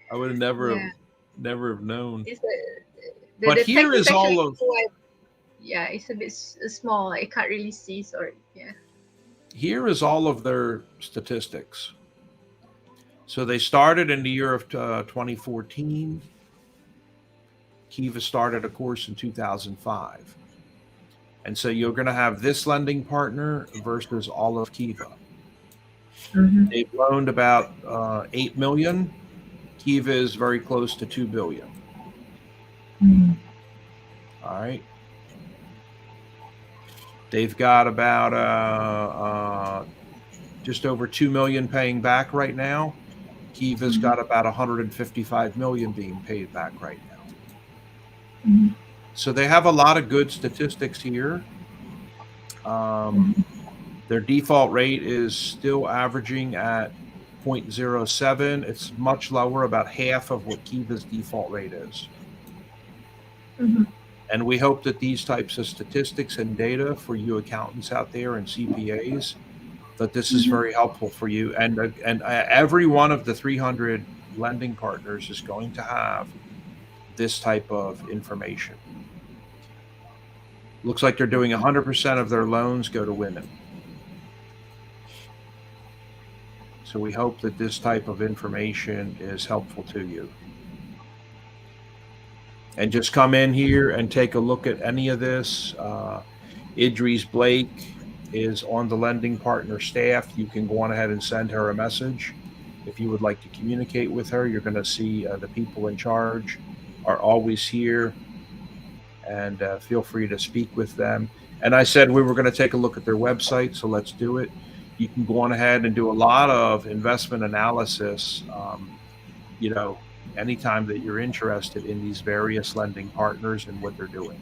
I would have Yeah, never have known. it's But the here text is is actually all of quite. Yeah, it's a bit small. I can't really see. Sorry. Yeah. their statistics. So they started in the year of 2014. Kiva started a course in 2005. And so you're going to have this lending partner versus all of Kiva. Mm-hmm. They've loaned about 8 million. Kiva is very close to 2 billion. Mm-hmm. All right. They've got about just over 2 million paying back right now. Kiva's Mm-hmm. got about 155 million being paid back right now. Mm-hmm. So they have a lot of good statistics here. Um, their default rate is still averaging at 0.07. It's much lower, about half of what Kiva's default rate is. Mm-hmm. And we hope that these types of statistics and data for you accountants out there and CPAs, that this is Mm-hmm. very helpful for you. And every one of the 300 lending partners is going to have this type of information. Looks like they're doing 100% of their loans go to women. So we hope that this type of information is helpful to you. And just come in here and take a look at any of this. Idris Blake is on the lending partner staff. You can go on ahead and send her a message. If you would like to communicate with her, you're going to see the people in charge are always here, and feel free to speak with them. And I said we were going to take a look at their website, so let's do it. You can go on ahead and do a lot of investment analysis, you know, anytime that you're interested in these various lending partners and what they're doing.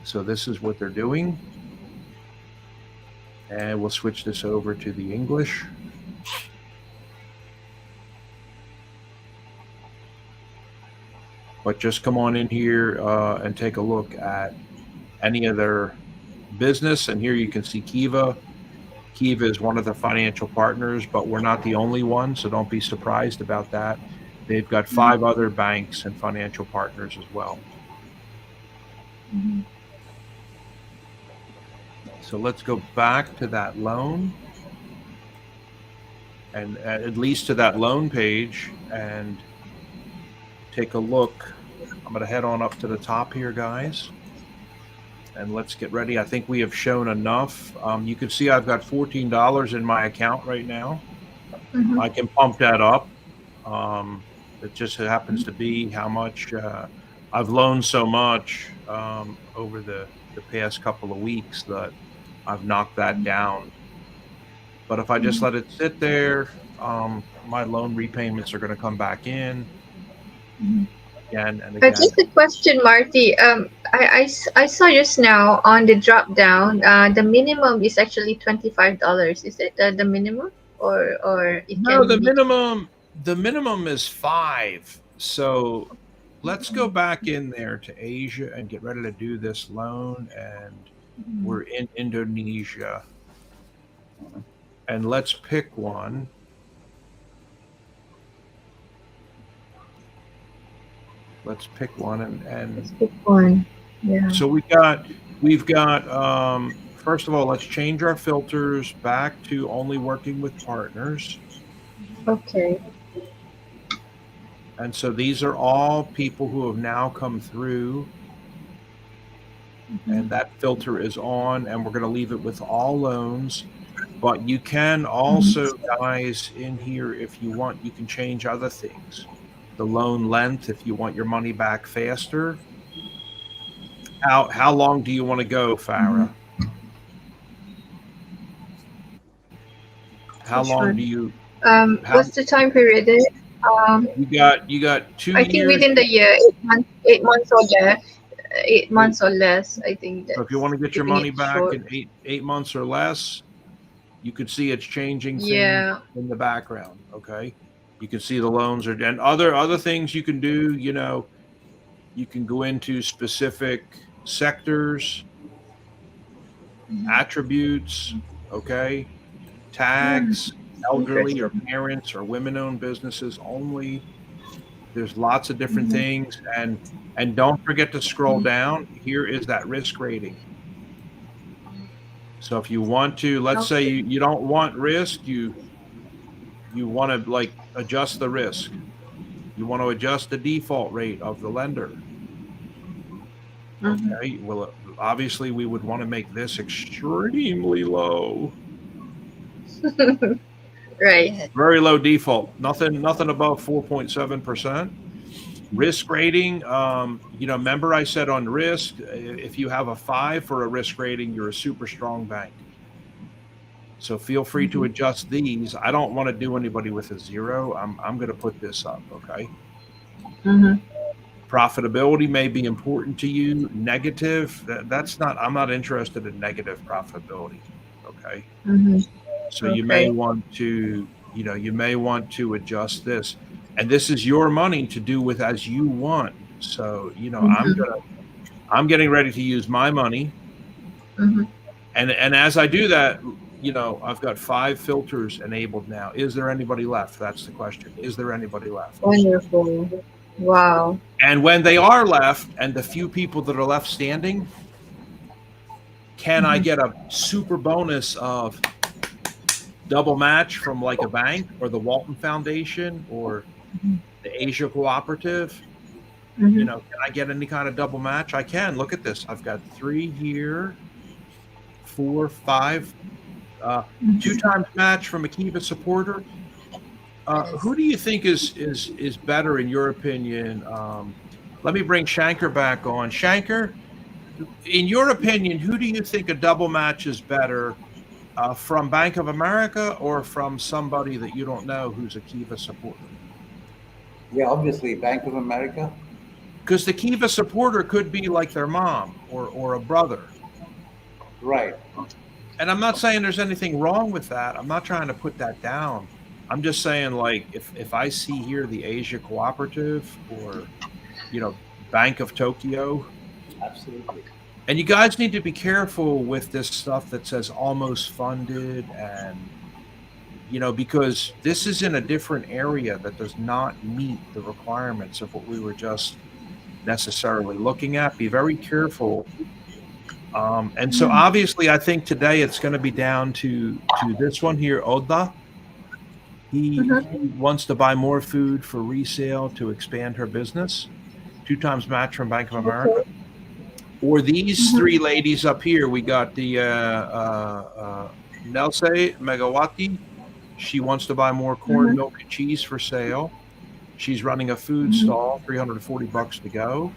So this is what they're doing. And we'll switch this over to the English. But just come on in here and take a look at any of their business. And here you can see Kiva. Kiva is one of the financial partners, but we're not the only one, so don't be surprised about that. They've got 5 other banks and financial partners as well. Mm-hmm. So let's go back to that loan, and at least to that loan page, and take a look. I'm going to head on up to the top here, guys, and let's get ready. I think we have shown enough. You can see I've got $14 in my account right now. Mm-hmm. I can pump that up. It just happens to be how much I've loaned so much over the past couple of weeks that I've knocked that down. But if I just let it sit there, my loan repayments are going to come back in. Mm-hmm. again and again. Just a question, Marty. I saw just now on the drop down, the minimum is actually $25. Is it the minimum, or it No, can be? the minimum is 5. So let's go back in there to Asia and get ready to do this loan. And we're in Indonesia. And let's pick one. Let's pick one Let's and pick one. Yeah. so we've got first of all, let's change our filters back to only working with partners. Okay. And so these are all people who have now come through, and that filter is on, and we're going to leave it with all loans. But you can also, guys, in here, if you want, you can change other things. The loan length, if you want your money back faster. How long do you want to go, Farah? How Which long one? do you? What's the time period there? You got 2 I think years. within the year, 8 months, 8 months or less. 8 months or less. I think So that's if you want to get your keeping money it back short. in eight months or less, you could see it's changing things Yeah. in the background. Okay, you can see the loans are, and other things you can do. You know, you can go into specific sectors, attributes. Okay, tags, elderly or Interesting. parents or women-owned businesses only. There's lots of different things, and don't forget to scroll down. Here is that risk rating. So if you want to, let's say Okay. you don't want risk, you want to like adjust the risk. You want to adjust the default rate of the lender. Okay. Well, obviously we would want to make this extremely low. Right. Yes. Very low default. Nothing above 4.7%. Risk rating, remember I said on risk, if you have a 5 for a risk rating, you're a super strong bank. So feel free to adjust these. I don't want to do anybody with a 0. I'm going to put this up, okay? Profitability may be important to you. Negative, that's not, I'm not interested in negative profitability, okay? So you may Okay. want to, you may want to adjust this. And this is your money to do with as you want. So, I'm getting ready to use my money. And as I do that, I've got 5 filters enabled now. Is there anybody left? That's the question. Is there anybody left? Wonderful. Wow. And when they are left, and the few people that are left standing, can I get a super bonus of double match from like a bank or the Walton Foundation or the Asia Cooperative? Can I get any kind of double match? I can. Look at this. I've got 3 here, 4, 5, 2 times match from a Kiva supporter. Who do you think is better in your opinion? Let me bring Shankar back on. Shankar, in your opinion, who do you think a double match is better, from Bank of America or from somebody that you don't know who's a Kiva supporter? Yeah, obviously, Bank of America. Because the Kiva supporter could be like their mom or a brother. Right. And I'm not saying there's anything wrong with that. I'm not trying to put that down. I'm just saying, like, if I see here the Asia Cooperative or, Bank of Tokyo. Absolutely. And you guys need to be careful with this stuff that says almost funded and, because this is in a different area that does not meet the requirements of what we were just necessarily looking at. Be very careful. And so obviously I think today it's going to be down to this one here, Oda. He wants to buy more food for resale to expand her business. 2 times match from Bank of America. Or these 3 ladies up here. We got the Nelse Megawati. She wants to buy more corn, milk, and cheese for sale. She's running a food stall, $340 to go.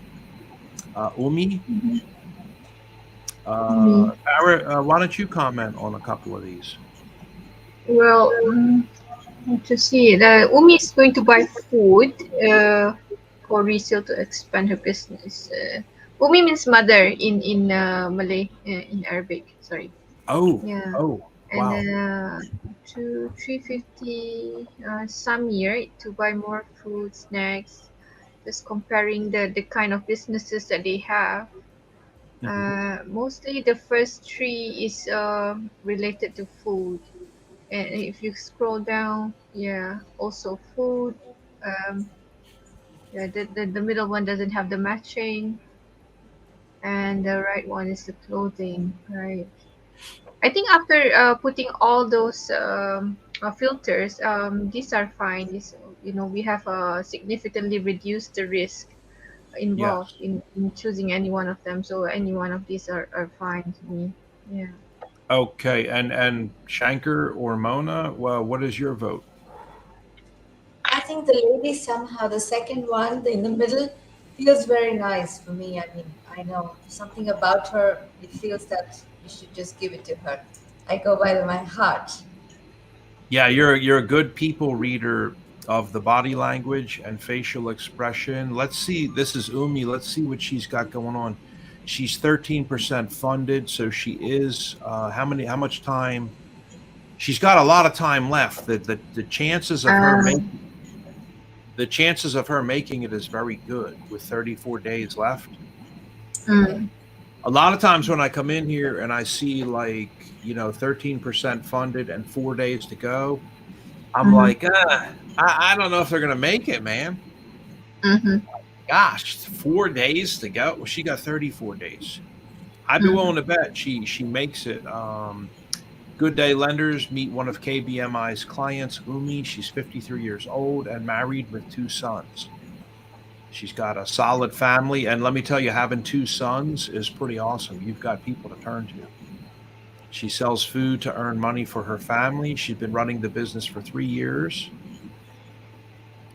Umi. Farah, why don't you comment on a couple of these? Well, to see, Umi is going to buy food. for resale to expand her business. Umi means mother in Malay, in Arabic. Sorry. Oh, Yeah. oh, And wow. to 350 some year to buy more food, snacks. Just comparing the kind of businesses that they have. Mhm. Mostly the first three is related to food. And if you scroll down, yeah, also food. Um, yeah, the middle one doesn't have the matching, and the right one is the clothing, right? I think after putting all those filters, these are fine. We have significantly reduced the risk involved Yes. in choosing any one of them. So any one of these are fine to me. Yeah. Okay, and Shankar or Mona, well, what is your vote? I think the lady somehow, the second one, in the middle, feels very nice for me. I mean, I know something about her, it feels that you should just give it to her. I go by my heart. Yeah, you're a good people reader of the body language and facial expression. Let's see. This is Umi. Let's see what she's got going on. She's 13% funded, so she is how much time? She's got a lot of time left. The chances of her Um, making the chances of her making it is very good with 34 days left. mm, A lot of times when I come in here and I see like, 13% funded and 4 days to go, I'm mm-hmm, like, I don't know if they're gonna make it, man. mm-hmm, Gosh, 4 days to go. Well, she got 34 days. I'd be mm-hmm, willing to bet she makes it. Good Day Lenders meet one of KBMI's clients, Umi. She's 53 years old and married with two sons. She's got a solid family, and let me tell you, having two sons is pretty awesome. You've got people to turn to. She sells food to earn money for her family. She's been running the business for 3 years.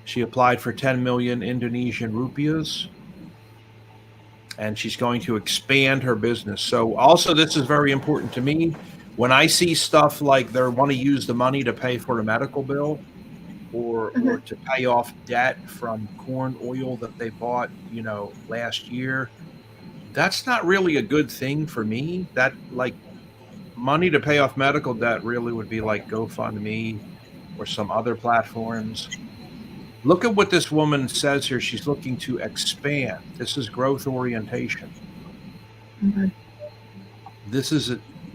She applied for 10 million Indonesian rupiahs, and she's going to expand her business. So, also, this is very important to me. When I see stuff like they want to use the money to pay for a medical bill or mm-hmm, to pay off debt from corn oil that they bought, last year, that's not really a good thing for me. That like money to pay off medical debt really would be like GoFundMe or some other platforms. Look at what this woman says here. She's looking to expand. This is growth orientation. mm-hmm, This is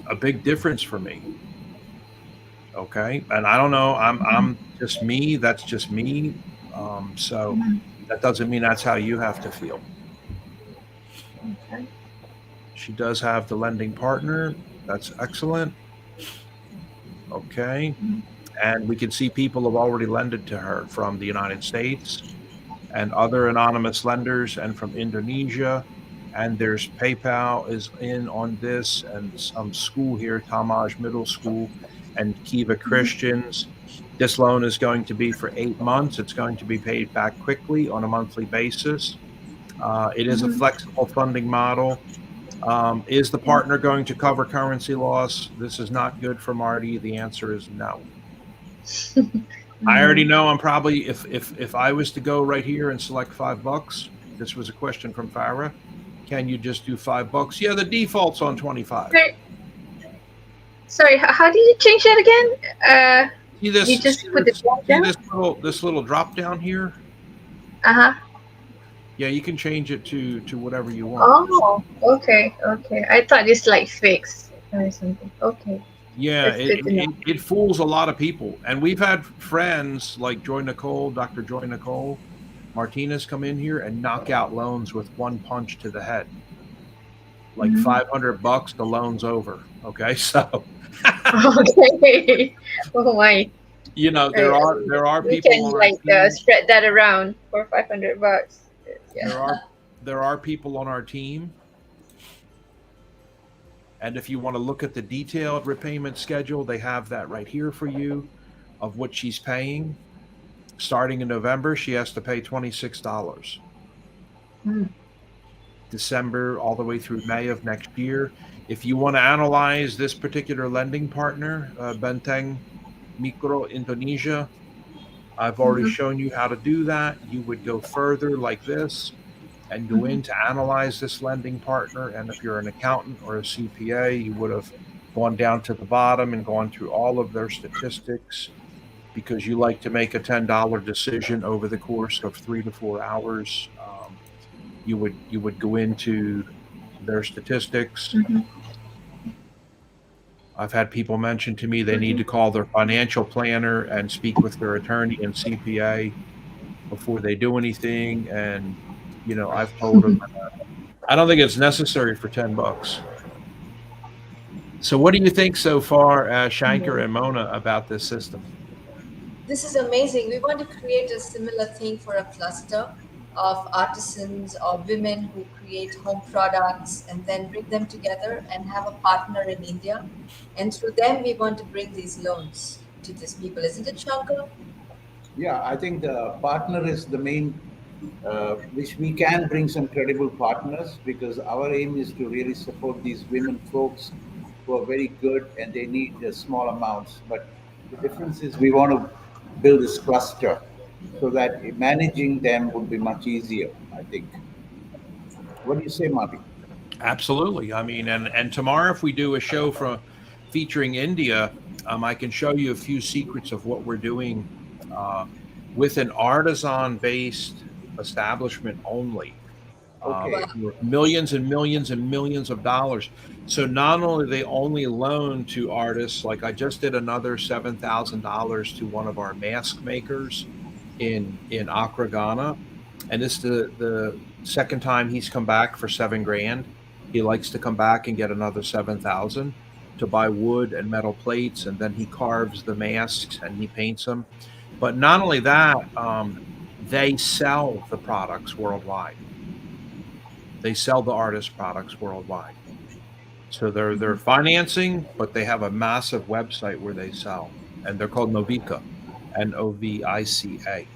a big difference for me. Okay. And I don't know. mm-hmm, I'm just me. That's just me. So mm-hmm. that doesn't mean that's how you have to feel. Okay. She does have the lending partner. That's excellent. Okay. Mm-hmm, And we can see people have already lended to her from the United States and other anonymous lenders and from Indonesia. And there's PayPal is in on this and some school here, Tamaj Middle School and Kiva Christians. This loan is going to be for 8 months. It's going to be paid back quickly on a monthly basis. It is a mm-hmm, flexible funding model. Is the partner going to cover currency loss? This is not good for Marty. The answer is no. I already mm-hmm. know I'm probably if I was to go right here and select $5, this was a question from Farah. Can you just do $5? Yeah, the default's on 25. Sorry, sorry. How did you change that again? See this You see just put the this drop see down. this little drop down here? Uh huh. Yeah, you can change it to whatever you want. Oh, okay, okay. I thought it's like fixed or something. Okay, Yeah, that's it, good to know. it, it fools a lot of people. And we've had friends like Joy Nicole, Dr. Joy Nicole Martinez come in here and knock out loans with one punch to the head. Like Mm-hmm. $500, the loan's over. Okay. So Okay. Oh my. there Right. are We people can on our like team. spread that around for $500. Yeah. There are there are people on our team. And if you want to look at the detailed repayment schedule, they have that right here for you of what she's paying. Starting in November, she has to pay $26. Mm. December all the way through May of next year. If you want to analyze this particular lending partner, Benteng Mikro Indonesia, I've already shown you how to do that. You would go further like this and go in to analyze this lending partner. And if you're an accountant or a CPA, you would have gone down to the bottom and gone through all of their statistics, because you like to make a $10 decision over the course of 3 to 4 hours. You would go into their statistics. I've had people mention to me they need to call their financial planner and speak with their attorney and CPA before they do anything. And, I've told them, I don't think it's necessary for $10. So what do you think so far, Shankar and Mona, about this system? This is amazing. We want to create a similar thing for a cluster of artisans or women who create home products and then bring them together and have a partner in India. And through them, we want to bring these loans to these people. Isn't it, Shankar? Yeah, I think the partner is the main, which we can bring some credible partners, because our aim is to really support these women folks who are very good and they need small amounts. But the difference is we want to build this cluster so that managing them would be much easier, I think. What do you say, Marty? Absolutely. I mean, and tomorrow, if we do a show featuring India, I can show you a few secrets of what we're doing with an artisan-based establishment only. Okay. Millions and millions and millions of dollars. So not only they only loan to artists, like I just did another $7,000 to one of our mask makers in Accra, Ghana, and this is the second time he's come back for $7,000. He likes to come back and get another 7,000 to buy wood and metal plates, and then he carves the masks and he paints them. But not only that, they sell the products worldwide. They sell the artist products worldwide. So they're financing, but they have a massive website where they sell, and they're called Novica, Novica.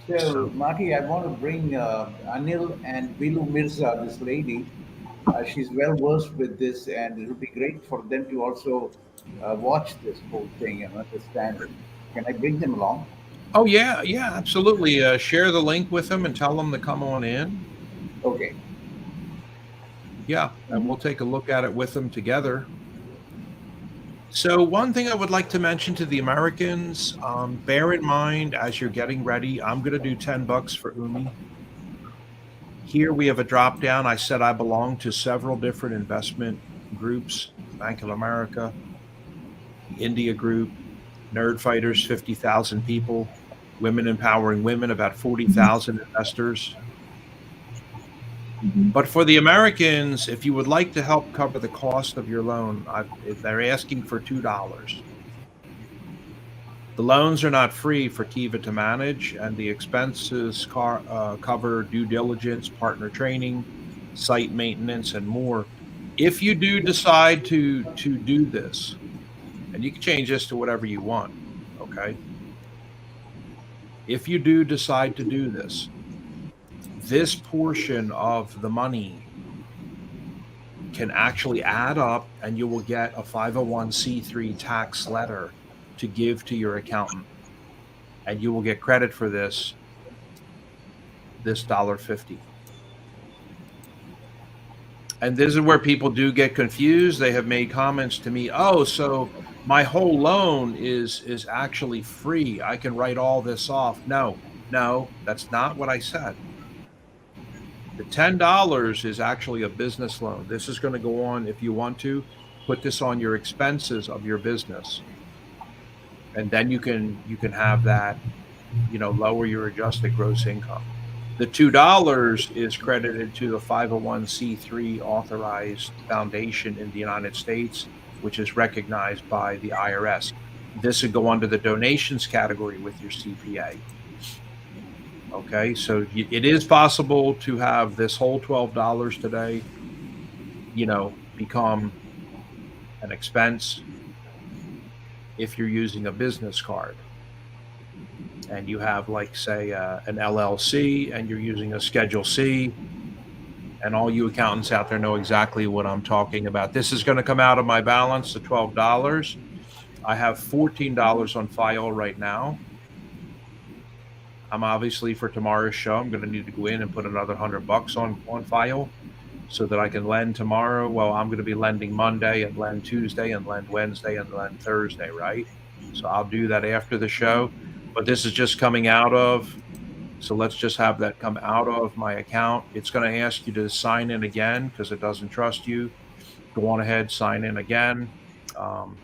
So, Marty, I want to bring Anil and Bilu Mirza, this lady. She's well versed with this, and it would be great for them to also watch this whole thing and understand it. Can I bring them along? Oh yeah, absolutely. Share the link with them and tell them to come on in. Okay. Yeah, and we'll take a look at it with them together. So one thing I would like to mention to the Americans, bear in mind as you're getting ready, I'm going to do $10 for Umi. Here we have a drop down. I said I belong to several different investment groups: Bank of America, the India Group, Nerd Fighters, 50,000 people, Women Empowering Women, about 40,000 investors. But for the Americans, if you would like to help cover the cost of your loan, they're asking for $2. The loans are not free for Kiva to manage, and the expenses cover due diligence, partner training, site maintenance, and more. If you do decide to do this, and you can change this to whatever you want, okay? If you do decide to do this portion of the money can actually add up, and you will get a 501c3 tax letter to give to your accountant, and you will get credit for this $1.50. And this is where people do get confused. They have made comments to me, oh, so my whole loan is actually free. I can write all this off. No, that's not what I said. The $10 is actually a business loan. This is going to go on, if you want to, put this on your expenses of your business. And then you can have that, lower your adjusted gross income. The $2 is credited to the 501c3 authorized foundation in the United States, which is recognized by the IRS. This would go under the donations category with your CPA. Okay, so it is possible to have this whole $12 today, become an expense if you're using a business card. And you have, like, say, an LLC, and you're using a Schedule C, and all you accountants out there know exactly what I'm talking about. This is going to come out of my balance, the $12. I have $14 on file right now. I'm obviously for tomorrow's show, I'm going to need to go in and put another $100 on file so that I can lend tomorrow. Well, I'm going to be lending Monday and lend Tuesday and lend Wednesday and lend Thursday, right? So I'll do that after the show. But this is just coming out of, so let's just have that come out of my account. It's going to ask you to sign in again because it doesn't trust you. Go on ahead, sign in again. Um,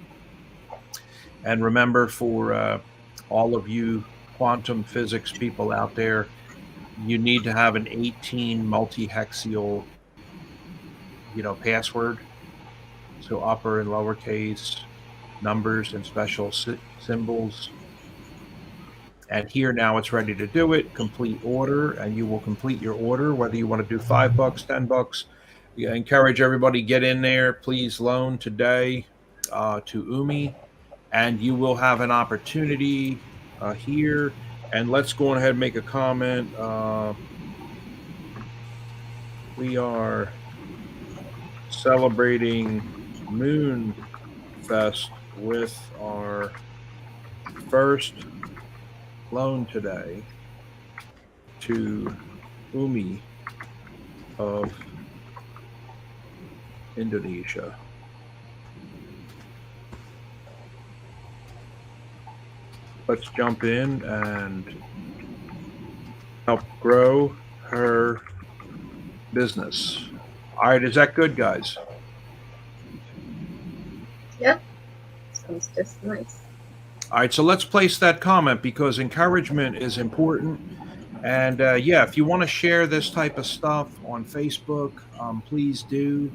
and remember, for all of you quantum physics people out there, you need to have an 18 multi-hexial, password. So upper and lowercase numbers and special symbols. And here now it's ready to do it. Complete order, and you will complete your order, whether you want to do $5, $10. I encourage everybody, get in there. Please loan today to Umi, and you will have an opportunity here. And let's go ahead and make a comment. We are celebrating Moon Fest with our first loan today to Umi of Indonesia. Let's jump in and help grow her business. All right, is that good, guys? Yeah, sounds just nice. All right, so let's place that comment because encouragement is important. And yeah, if you want to share this type of stuff on Facebook, please do.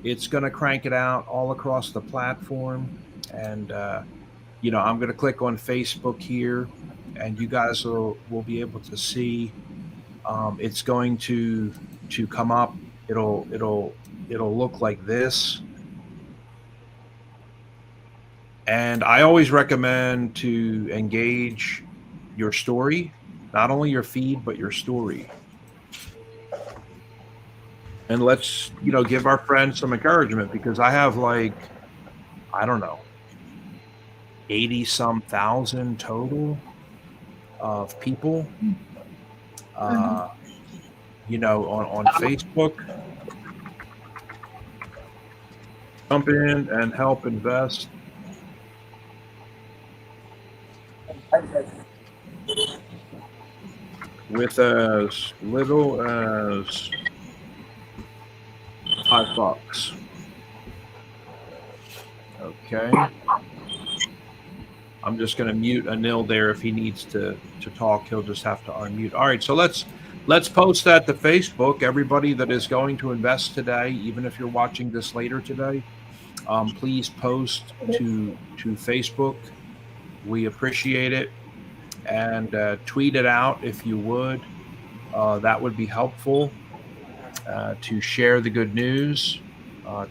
It's going to crank it out all across the platform. And, I'm going to click on Facebook here, and you guys will be able to see. It's going to come up. It'll look like this. And I always recommend to engage your story, not only your feed, but your story. And let's, give our friends some encouragement because I have I don't know, 80-some thousand total of people, on Facebook. Jump in and help invest. With as little as $5. Okay. I'm just going to mute Anil there. If he needs to talk, he'll just have to unmute. All right, so let's post that to Facebook. Everybody that is going to invest today, even if you're watching this later today, please post to Facebook. We appreciate it. And tweet it out if you would. That would be helpful to share the good news.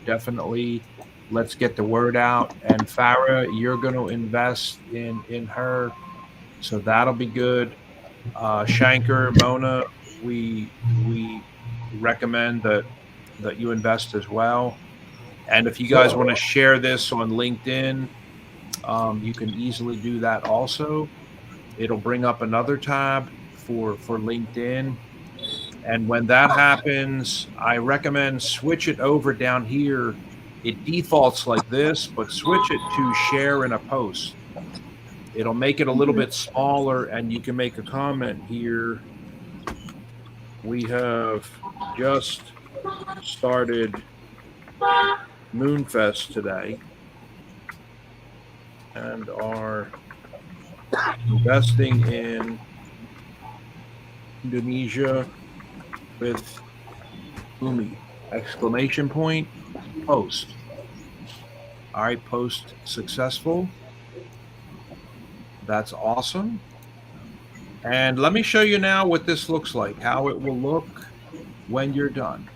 Definitely, let's get the word out. And Farah, you're going to invest in her, so that'll be good. Shankar, Mona, we recommend that you invest as well. And if you guys want to share this on LinkedIn, you can easily do that also. It'll bring up another tab for LinkedIn. And when that happens, I recommend switch it over down here. It defaults like this, but switch it to share in a post. It'll make it a little bit smaller, and you can make a comment here. We have just started Moonfest today and are investing in Indonesia with Umi! Exclamation point, post. All right, post successful. That's awesome. And let me show you now what this looks like, how it will look when you're done.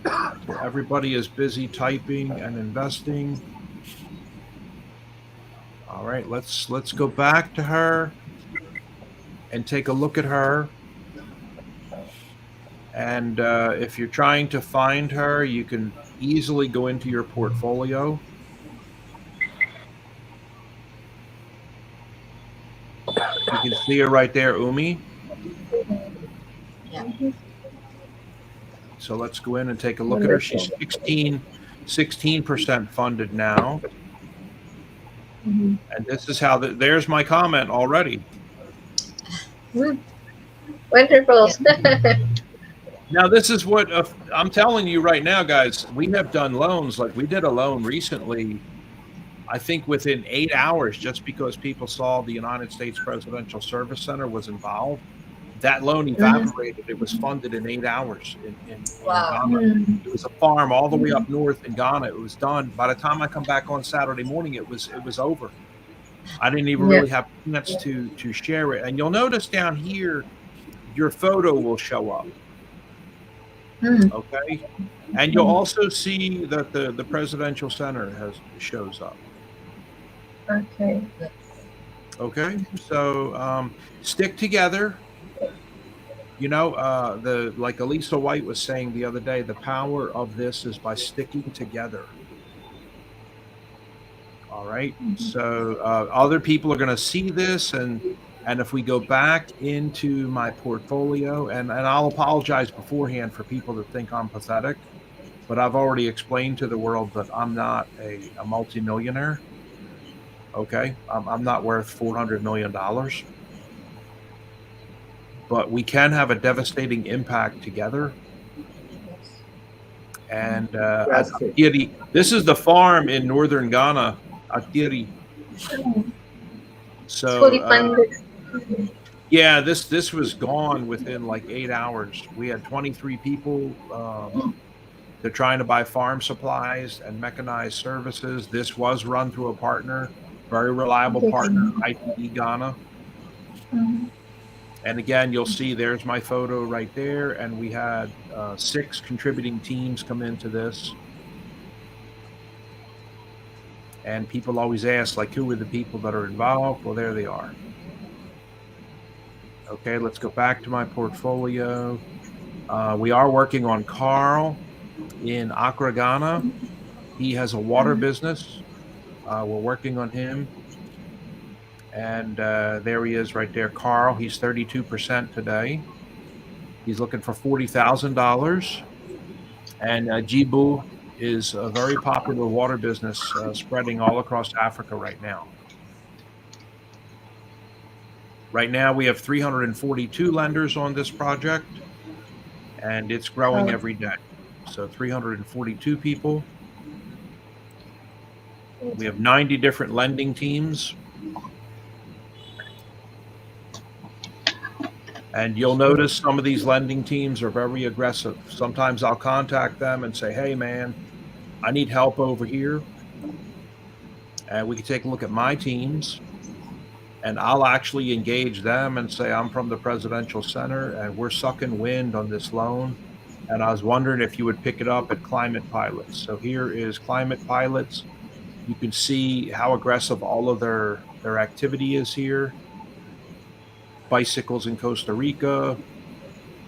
So everybody is busy typing and investing. All right, let's go back to her and take a look at her. And if you're trying to find her, you can easily go into your portfolio. You can See her right there, Umi. Yeah. So let's go in and take a look at her. She's 16% funded now. Mhm. And this is how there's my comment already. Wonderful. Yeah. Now, this is what I'm telling you right now, guys. We have done loans. Like we did a loan recently, I think within 8 hours, just because people saw the United States Presidential Service Center was involved. That loan Mhm. evaporated. It was funded in 8 hours in Wow. Ghana. Mhm. It was a farm all the way up north in Ghana. It was done. By the time I come back on Saturday morning, it was over. I didn't even Yeah. really have a chance to share it. And you'll notice down here, your photo will show up. Mhm. Okay. And you'll also see that the presidential center shows up. Okay. Yes. Okay. So stick together. You know, the like Elisa White was saying the other day, the power of this is by sticking together. All right. So other people are going to see this, and if we go back into my portfolio, and I'll apologize beforehand for people that think I'm pathetic, but I've already explained to the world that I'm not a multimillionaire. Okay, I'm not worth $400 million, but we can have a devastating impact together. Yes. And Fantastic. Atiri, this is the farm in northern Ghana, Atiri. It's So fully funded. yeah, this was gone within like 8 hours. We had 23 people. They're trying to buy farm supplies and mechanized services. This was run through a partner, very reliable partner, ITE Ghana. Mhm. And again, you'll see there's my photo right there. And we had 6 contributing teams come into this. And people always ask, like, who are the people that are involved? Well, there they are. Okay, let's go back to my portfolio. We are working on Carl in Accra, Ghana. He has a water business. We're working on him. And there he is right there, Carl. He's 32% today. He's looking for $40,000. And Jibu is a very popular water business spreading all across Africa right now. Right now, we have 342 lenders on this project, and it's growing Oh, every day. So 342 people. We have 90 different lending teams. And you'll notice some of these lending teams are very aggressive. Sometimes I'll contact them and say, hey, man, I need help over here. And we can take a look at my teams. And I'll actually engage them and say, I'm from the Presidential Center and we're sucking wind on this loan. And I was wondering if you would pick it up at Climate Pilots. So here is Climate Pilots. You can see how aggressive all of their activity is here. Bicycles in Costa Rica,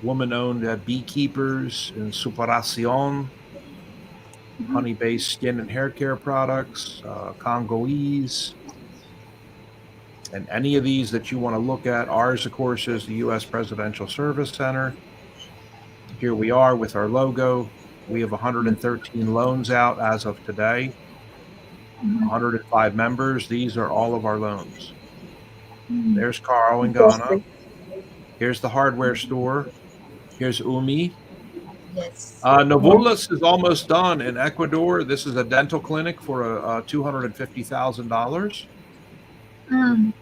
woman-owned beekeepers in Superacion, honey-based skin and hair care products, Congolese, and any of these that you want to look at. Ours, of course, is the U.S. Presidential Service Center. Here we are with our logo. We have 113 loans out as of today, 105 members. These are all of our loans. There's Carl in Ghana. interesting. Here's the hardware store. Here's Umi. Yes. Novulis is almost done in Ecuador. This is a dental clinic for $250,000. Mm.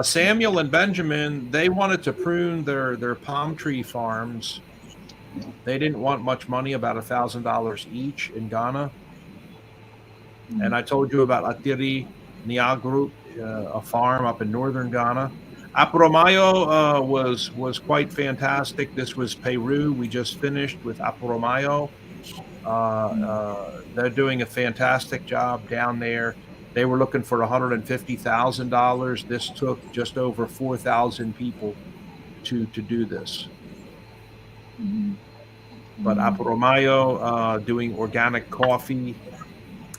Samuel and Benjamin, they wanted to prune their palm tree farms. They didn't want much money, about $1,000 each in Ghana. And I told you about Atiri Niagru, a farm up in northern Ghana. Apuromayo was quite fantastic. This was Peru. We just finished with Apuromayo. They're doing a fantastic job down there. They were looking for $150,000. This took just over 4,000 people to do this. But Apuromayo doing organic coffee,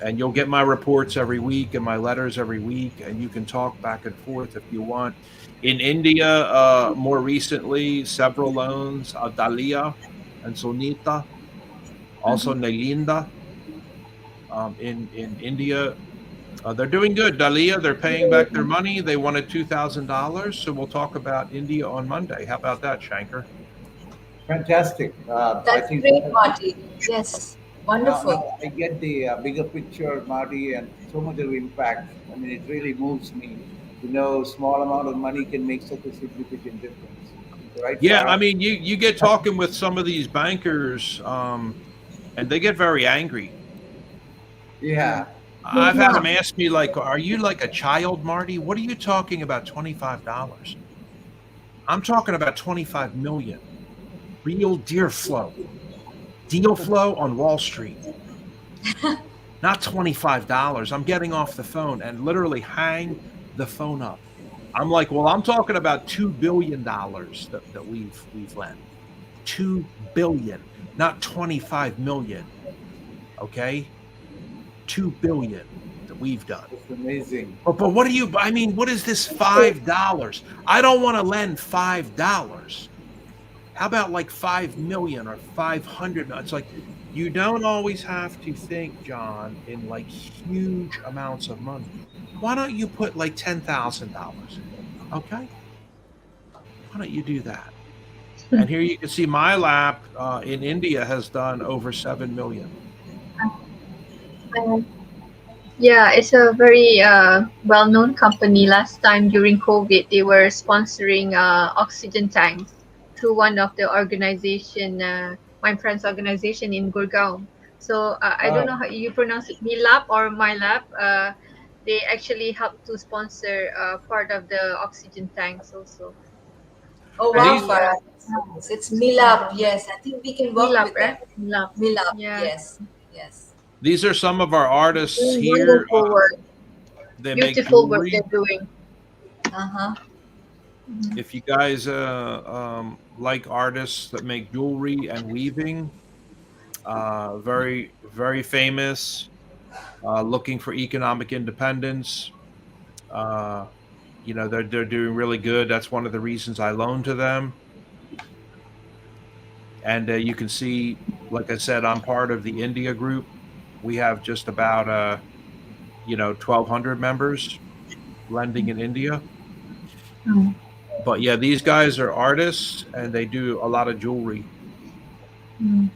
And you'll get my reports every week and my letters every week, and you can talk back and forth if you want. In India, more recently, several loans, Dalia and Sonita, also Mhm. Nelinda, in India. They're doing good. Dalia, they're paying back their money. They wanted $2,000. So we'll talk about India on Monday. How about that, Shankar? Fantastic. I That's think great, Marty. Yes, now wonderful. I get the bigger picture, Marty, and so much of impact. I mean, it really moves me to know small amount of money can make such a significant difference. Right, Yeah, I Farah? mean, you get talking with some of these bankers, and they get very angry. Yeah. I've had them ask me, like, "Are you like a child, Marty? What are you talking about? $25? I'm talking about 25 million. Real deal flow on Wall Street, not $25. I'm getting off the phone and literally hang the phone up. I'm like, well, I'm talking about $2 billion that we've lent. 2 billion, not 25 million. Okay, 2 billion that we've done. It's amazing. But what do you? I mean, what is this $5? I don't want to lend $5. How about like 5 million or 500 million? It's like you don't always have to think, John, in like huge amounts of money. Why don't you put like $10,000 in? Okay, why don't you do that? And here you can see my lap in India has done over 7 million. Yeah, it's a very well-known company. Last time during COVID, they were sponsoring oxygen tanks through one of the organization, my friend's organization in Gurgaon. So I don't know how you pronounce it, Milap or Mylap. They actually help to sponsor part of the oxygen tanks also. Oh And wow, these, And Farah. That's nice. It's Milab. Yes, I think we can work Milap, with them. right? Milap. Milab. Yeah, Yes. Yes. these are some of our artists doing here. wonderful work, They make beautiful work they're jewelry. doing. Uh huh. Mhm. If you guys like artists that make jewelry and weaving, very, very famous, looking for economic independence. Uh, they're doing really good. That's one of the reasons I loan to them. And you can see, like I said, I'm part of the India group. We have just about 1,200 members lending in India. Mm. But yeah, these guys are artists and they do a lot of jewelry. Mm.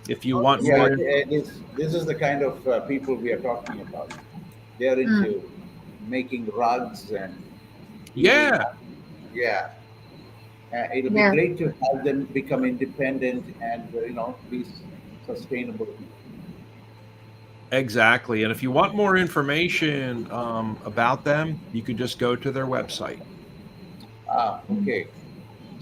If you want Okay. Yeah, more So info, this is the kind of people we are talking about. They're Mm. into making rugs and weaving. yeah, Yeah, it'll be Yeah. great to have them become independent and be sustainable. exactly. And if you want more information about them, you can just go to their website. Ah, Mm. okay.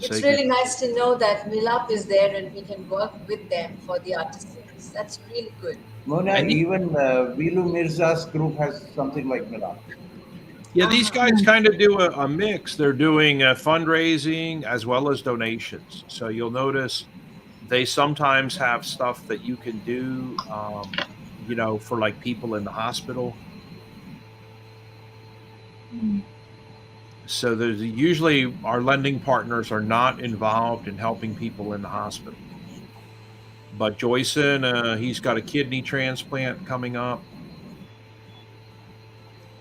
So it's you can, really nice to know that Milab is there and we can work with them for the artisans. That's really good. Mona, and even Vilu Mirza's group has something like Milan. yeah, Uh these huh. guys kind of do a mix. They're doing fundraising as well as donations. So you'll notice they sometimes have stuff that you can do, for like people in the hospital. Mm. So there's usually our lending partners are not involved in helping people in the hospital. But Joyson, he's got a kidney transplant coming up.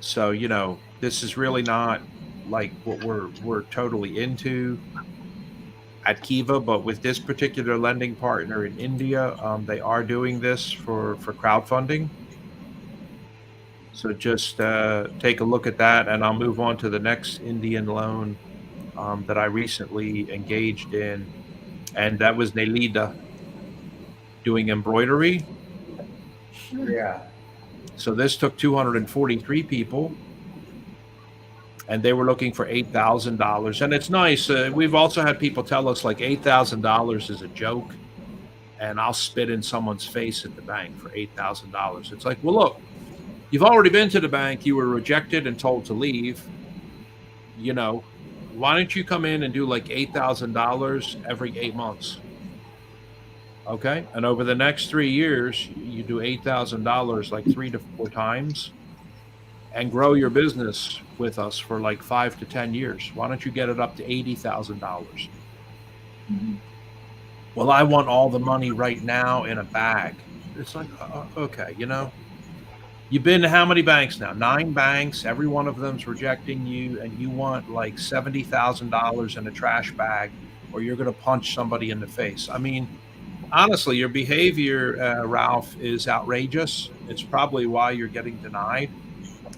So, this is really not like what we're totally into at Kiva, but with this particular lending partner in India, they are doing this for crowdfunding. So just take a look at that, and I'll move on to the next Indian loan that I recently engaged in, and that was Nelida doing embroidery. Yeah. So this took 243 people, and they were looking for $8,000. And it's nice. We've also had people tell us like $8,000 is a joke, and I'll spit in someone's face at the bank for $8,000. It's like, well, look, you've already been to the bank. You were rejected and told to leave. You know, why don't you come in and do like $8,000 every 8 months? Okay. And over the next 3 years, you do $8,000 like 3 to 4 times and grow your business with us for like 5 to 10 years. Why don't you get it up to $80,000? Well, I want all the money right now in a bag. It's like, okay, you've been to how many banks now? 9 banks. Every one of them's rejecting you, and you want like $70,000 in a trash bag, or you're going to punch somebody in the face. I mean, honestly, your behavior, Ralph, is outrageous. It's probably why you're getting denied.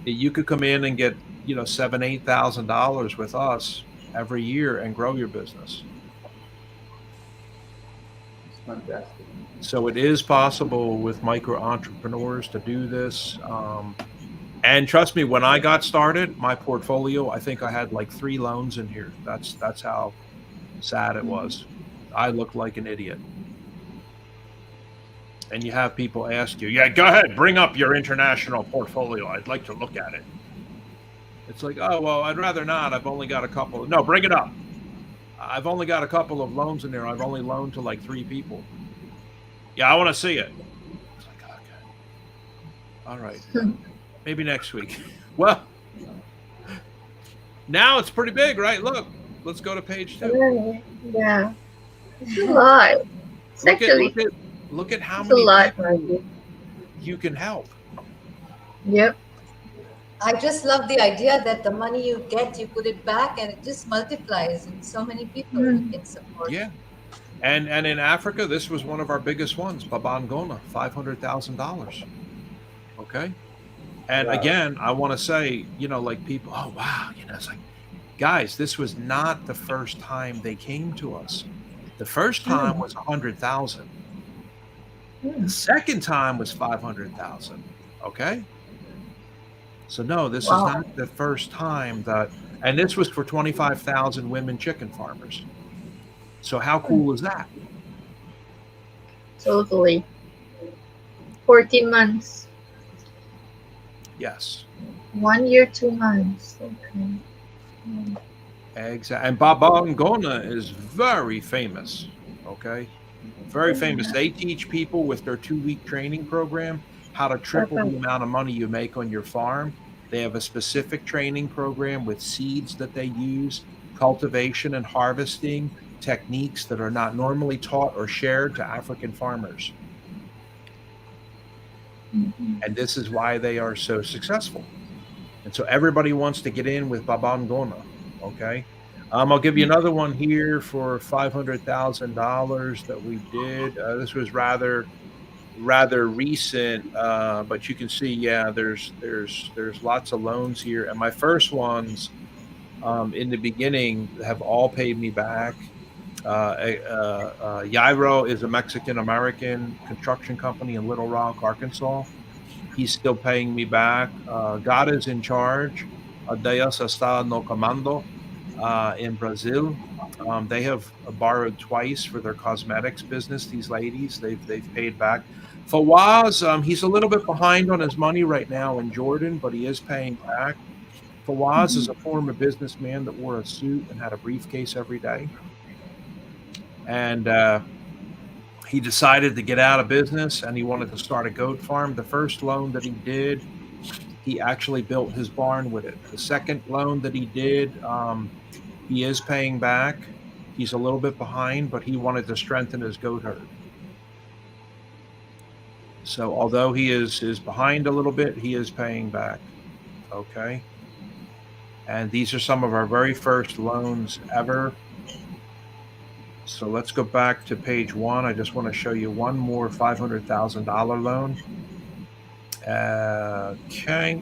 You could come in and get, $7,000, $8,000 with us every year and grow your business. It's fantastic. So it is possible with micro entrepreneurs to do this. And trust me, when I got started, my portfolio, I think I had like 3 loans in here. That's how sad it was. I looked like an idiot. And you have people ask you, yeah, go ahead, bring up your international portfolio. I'd like to look at it. It's like, oh, well, I'd rather not. I've only got a couple. No, bring it up. I've only got a couple of loans in there. I've only loaned to like 3 people. Yeah, I want to see it. It's like, okay. All right. Maybe next week. Well, now it's pretty big, right? Look, let's go to page 2. Yeah. It's a lot. It's actually Look at how it's a many lot. people you can help. Yep. I just love the idea that the money you get, you put it back, and it just multiplies, and so many people can support. Yeah. And in Africa, this was one of our biggest ones, Babangona, $500,000. Okay. And Wow. again, I want to say, like people, oh, wow. It's like, guys, this was not the first time they came to us. The first time was 100,000. The second time was 500,000. Okay. So no, this is not the first time and this was for 25,000 women chicken farmers. So how cool is that? Totally. 14 months. Yes. 1 year, 2 months. Okay. Exactly. And Babangona is very famous. Okay. Very famous. They teach people with their 2-week training program how to triple the amount of money you make on your farm. They have a specific training program with seeds that they use, cultivation and harvesting techniques that are not normally taught or shared to African farmers. And this is why they are so successful. And so everybody wants to get in with Babangona. Okay. I'll give you another one here for $500,000 that we did. This was rather recent, but you can see, yeah, there's lots of loans here. And my first ones in the beginning have all paid me back. Yairo is a Mexican-American construction company in Little Rock, Arkansas. He's still paying me back. God is in charge. Deus está no comando in Brazil. They have borrowed twice for their cosmetics business. These ladies, they've paid back. Fawaz, he's a little bit behind on his money right now in Jordan, but he is paying back. Fawaz is a former businessman that wore a suit and had a briefcase every day. And he decided to get out of business and he wanted to start a goat farm. The first loan that he did, he actually built his barn with it. The second loan that he did, he is paying back. He's a little bit behind, but he wanted to strengthen his goat herd. So although he is behind a little bit, he is paying back. Okay. And these are some of our very first loans ever. So let's go back to page 1. I just want to show you one more $500,000 loan. Okay.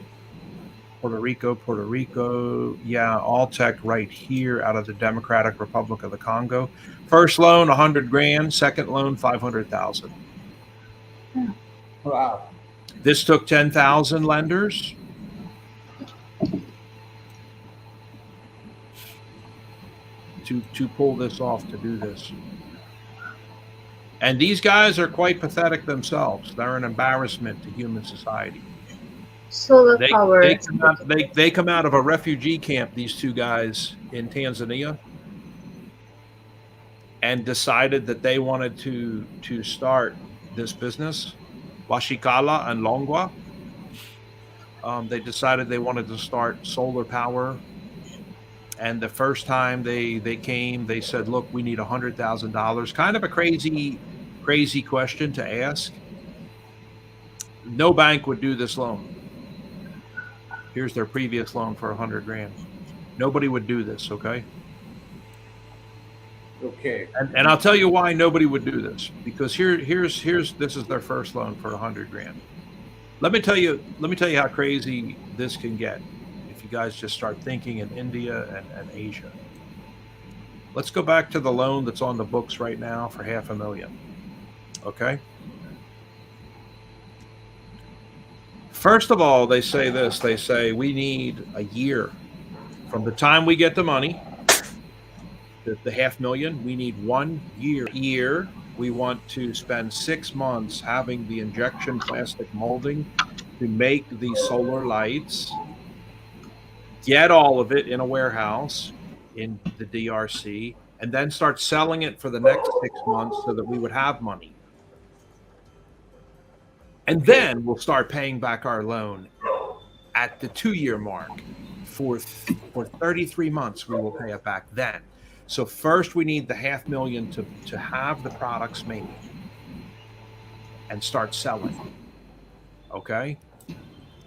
Puerto Rico. Yeah, Alltech right here out of the Democratic Republic of the Congo. First loan, 100 grand. Second loan, 500,000. Wow. This took 10,000 lenders. To pull this off, to do this. And these guys are quite pathetic themselves. They're an embarrassment to human society. Solar power. They come out of a refugee camp, these two guys in Tanzania. and decided that they wanted to start this business, Washikala and Longwa. They decided they wanted to start solar power. And the first time they came, they said, "Look, we need $100,000." Kind of a crazy question to ask. No bank would do this loan. Here's their previous loan for 100 grand. Nobody would do this, okay? Okay. And I'll tell you why nobody would do this. Because here's this is their first loan for 100 grand. Let me tell you how crazy this can get if you guys just start thinking in India and Asia. Let's go back to the loan that's on the books right now for $500,000. Okay? First of all, they say this. They say we need a year from the time we get the money, the $500,000. We need 1 year. We want to spend 6 months having the injection plastic molding to make these solar lights, get all of it in a warehouse in the DRC, and then start selling it for the next 6 months so that we would have money. And then we'll start paying back our loan at the 2-year mark. For 33 months, we will pay it back then. So first we need the $500,000 to have the products made and start selling. Okay?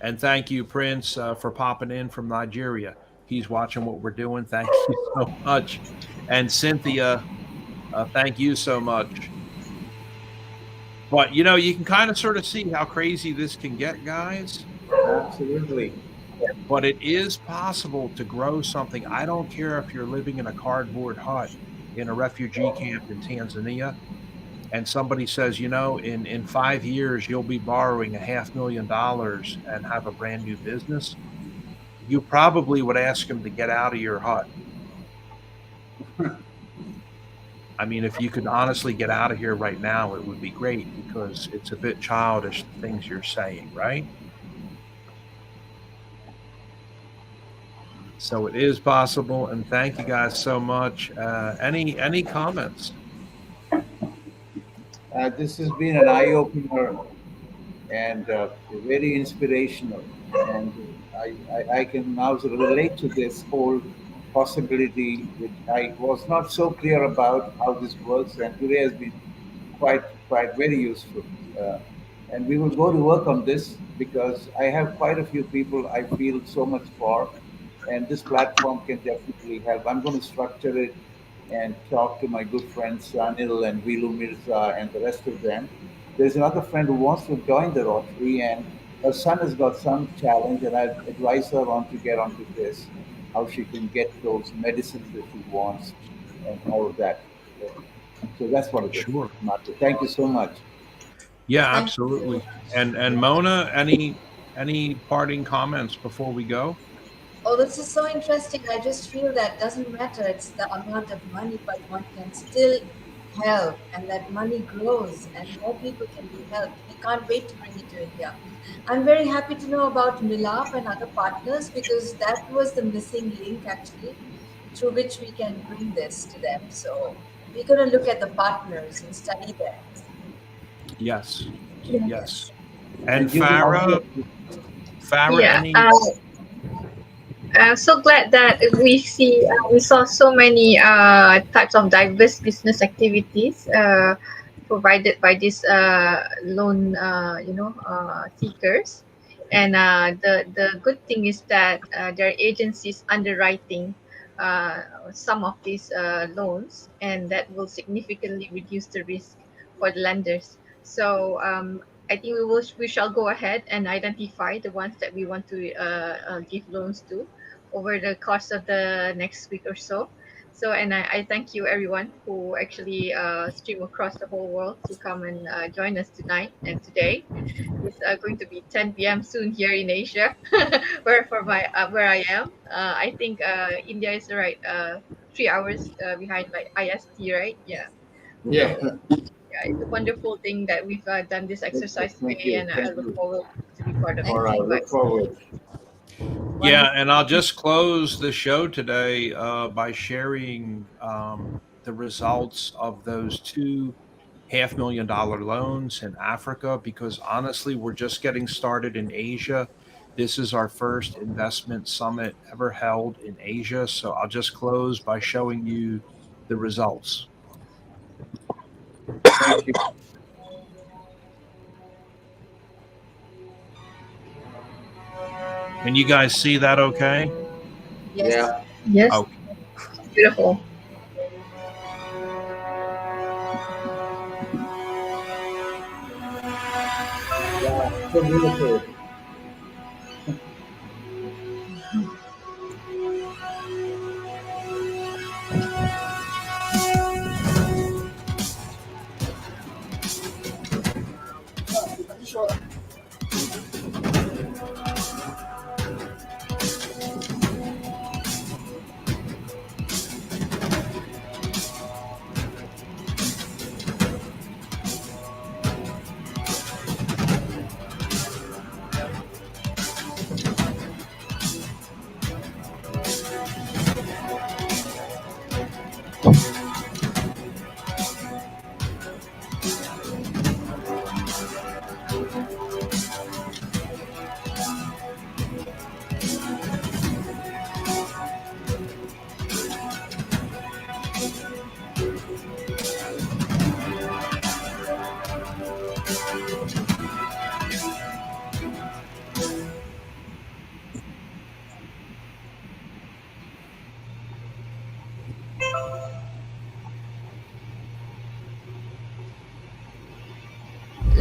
And thank you, Prince, for popping in from Nigeria. He's watching what we're doing. Thank you so much. And Cynthia, thank you so much. But, you know, you can kind of sort of see how crazy this can get, guys. Absolutely. But it is possible to grow something. I don't care if you're living in a cardboard hut in a refugee camp in Tanzania, and somebody says, you know, in 5 years, you'll be borrowing $500,000 and have a brand new business. You probably would ask them to get out of your hut. I mean, if you could honestly get out of here right now, it would be great, because it's a bit childish, the things you're saying, right? So it is possible, and thank you guys so much. Any comments? This has been an eye-opener and very inspirational. And I can now sort of relate to this whole possibility, which I was not so clear about how this works, and today has been quite very useful. Uh, and we will go to work on this because I have quite a few people I feel so much for, and this platform can definitely help. I'm going to structure it and talk to my good friends Anil and Vilu Mirza and the rest of them. There's another friend who wants to join the Rotary, and her son has got some challenge, and I'd advise her on to get onto this, how she can get those medicines that she wants, and all of that. So that's what it is. Sure. Martha. Thank you so much. Yeah, Thank absolutely. you. And Mona, any parting comments before we go? Oh, this is so interesting. I just feel that doesn't matter. It's the amount of money, but one can still help, and that money grows, and more people can be helped. We can't wait to bring it to India. I'm very happy to know about Milap and other partners, because that was the missing link actually, through which we can bring this to them. So we're going to look at the partners and study them. Yes. Yes. Yes. And you can also- Farah, Yeah. any? I'm so glad that we saw so many types of diverse business activities provided by these loan seekers, and the good thing is that there are agencies underwriting some of these loans, and that will significantly reduce the risk for the lenders. So I think we shall go ahead and identify the ones that we want to give loans to over the course of the next week or so. So, and I thank you everyone who actually stream across the whole world to come and join us tonight and today. It's going to be 10 p.m. soon here in Asia, where I am. I think India is right 3 hours behind like IST, right? Yeah. Yeah. So yeah, it's a wonderful thing that we've done this exercise Thank today, you. and I Thank look you. forward to be part of All it. right. Thank you, Look guys. forward. Yeah, and I'll just close the show today by sharing the results of those two $500,000 loans in Africa, because honestly, we're just getting started in Asia. This is our first investment summit ever held in Asia. So I'll just close by showing you the results. Thank you. Can you guys see that okay? Yes. Yeah. Yes. Okay. Beautiful. Yeah. So beautiful.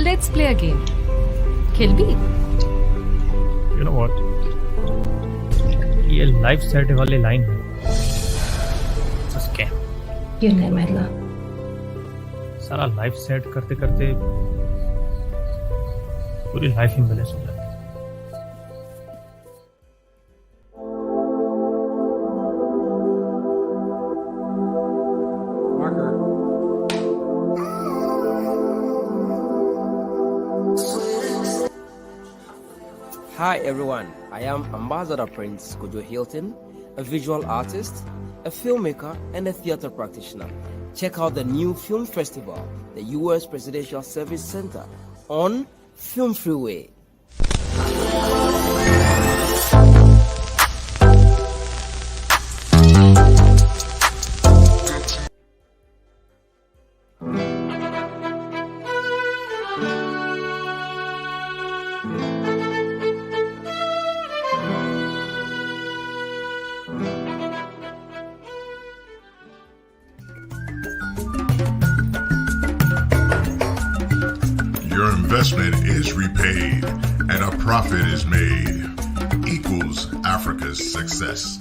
Let's play a game. खेलबी? You know what? ये life set वाली line है scam. क्यों नहीं महिला? सारा life set करते करते पूरी लाइफ ही बैलेंस हो जाती है। Hi everyone, I am Ambassador Prince Kojo Hilton, a visual artist, a filmmaker, and a theater practitioner. Check out the new film festival, the US Presidential Service Center, on Film Freeway. Your investment is repaid and a profit is made, equals Africa's success.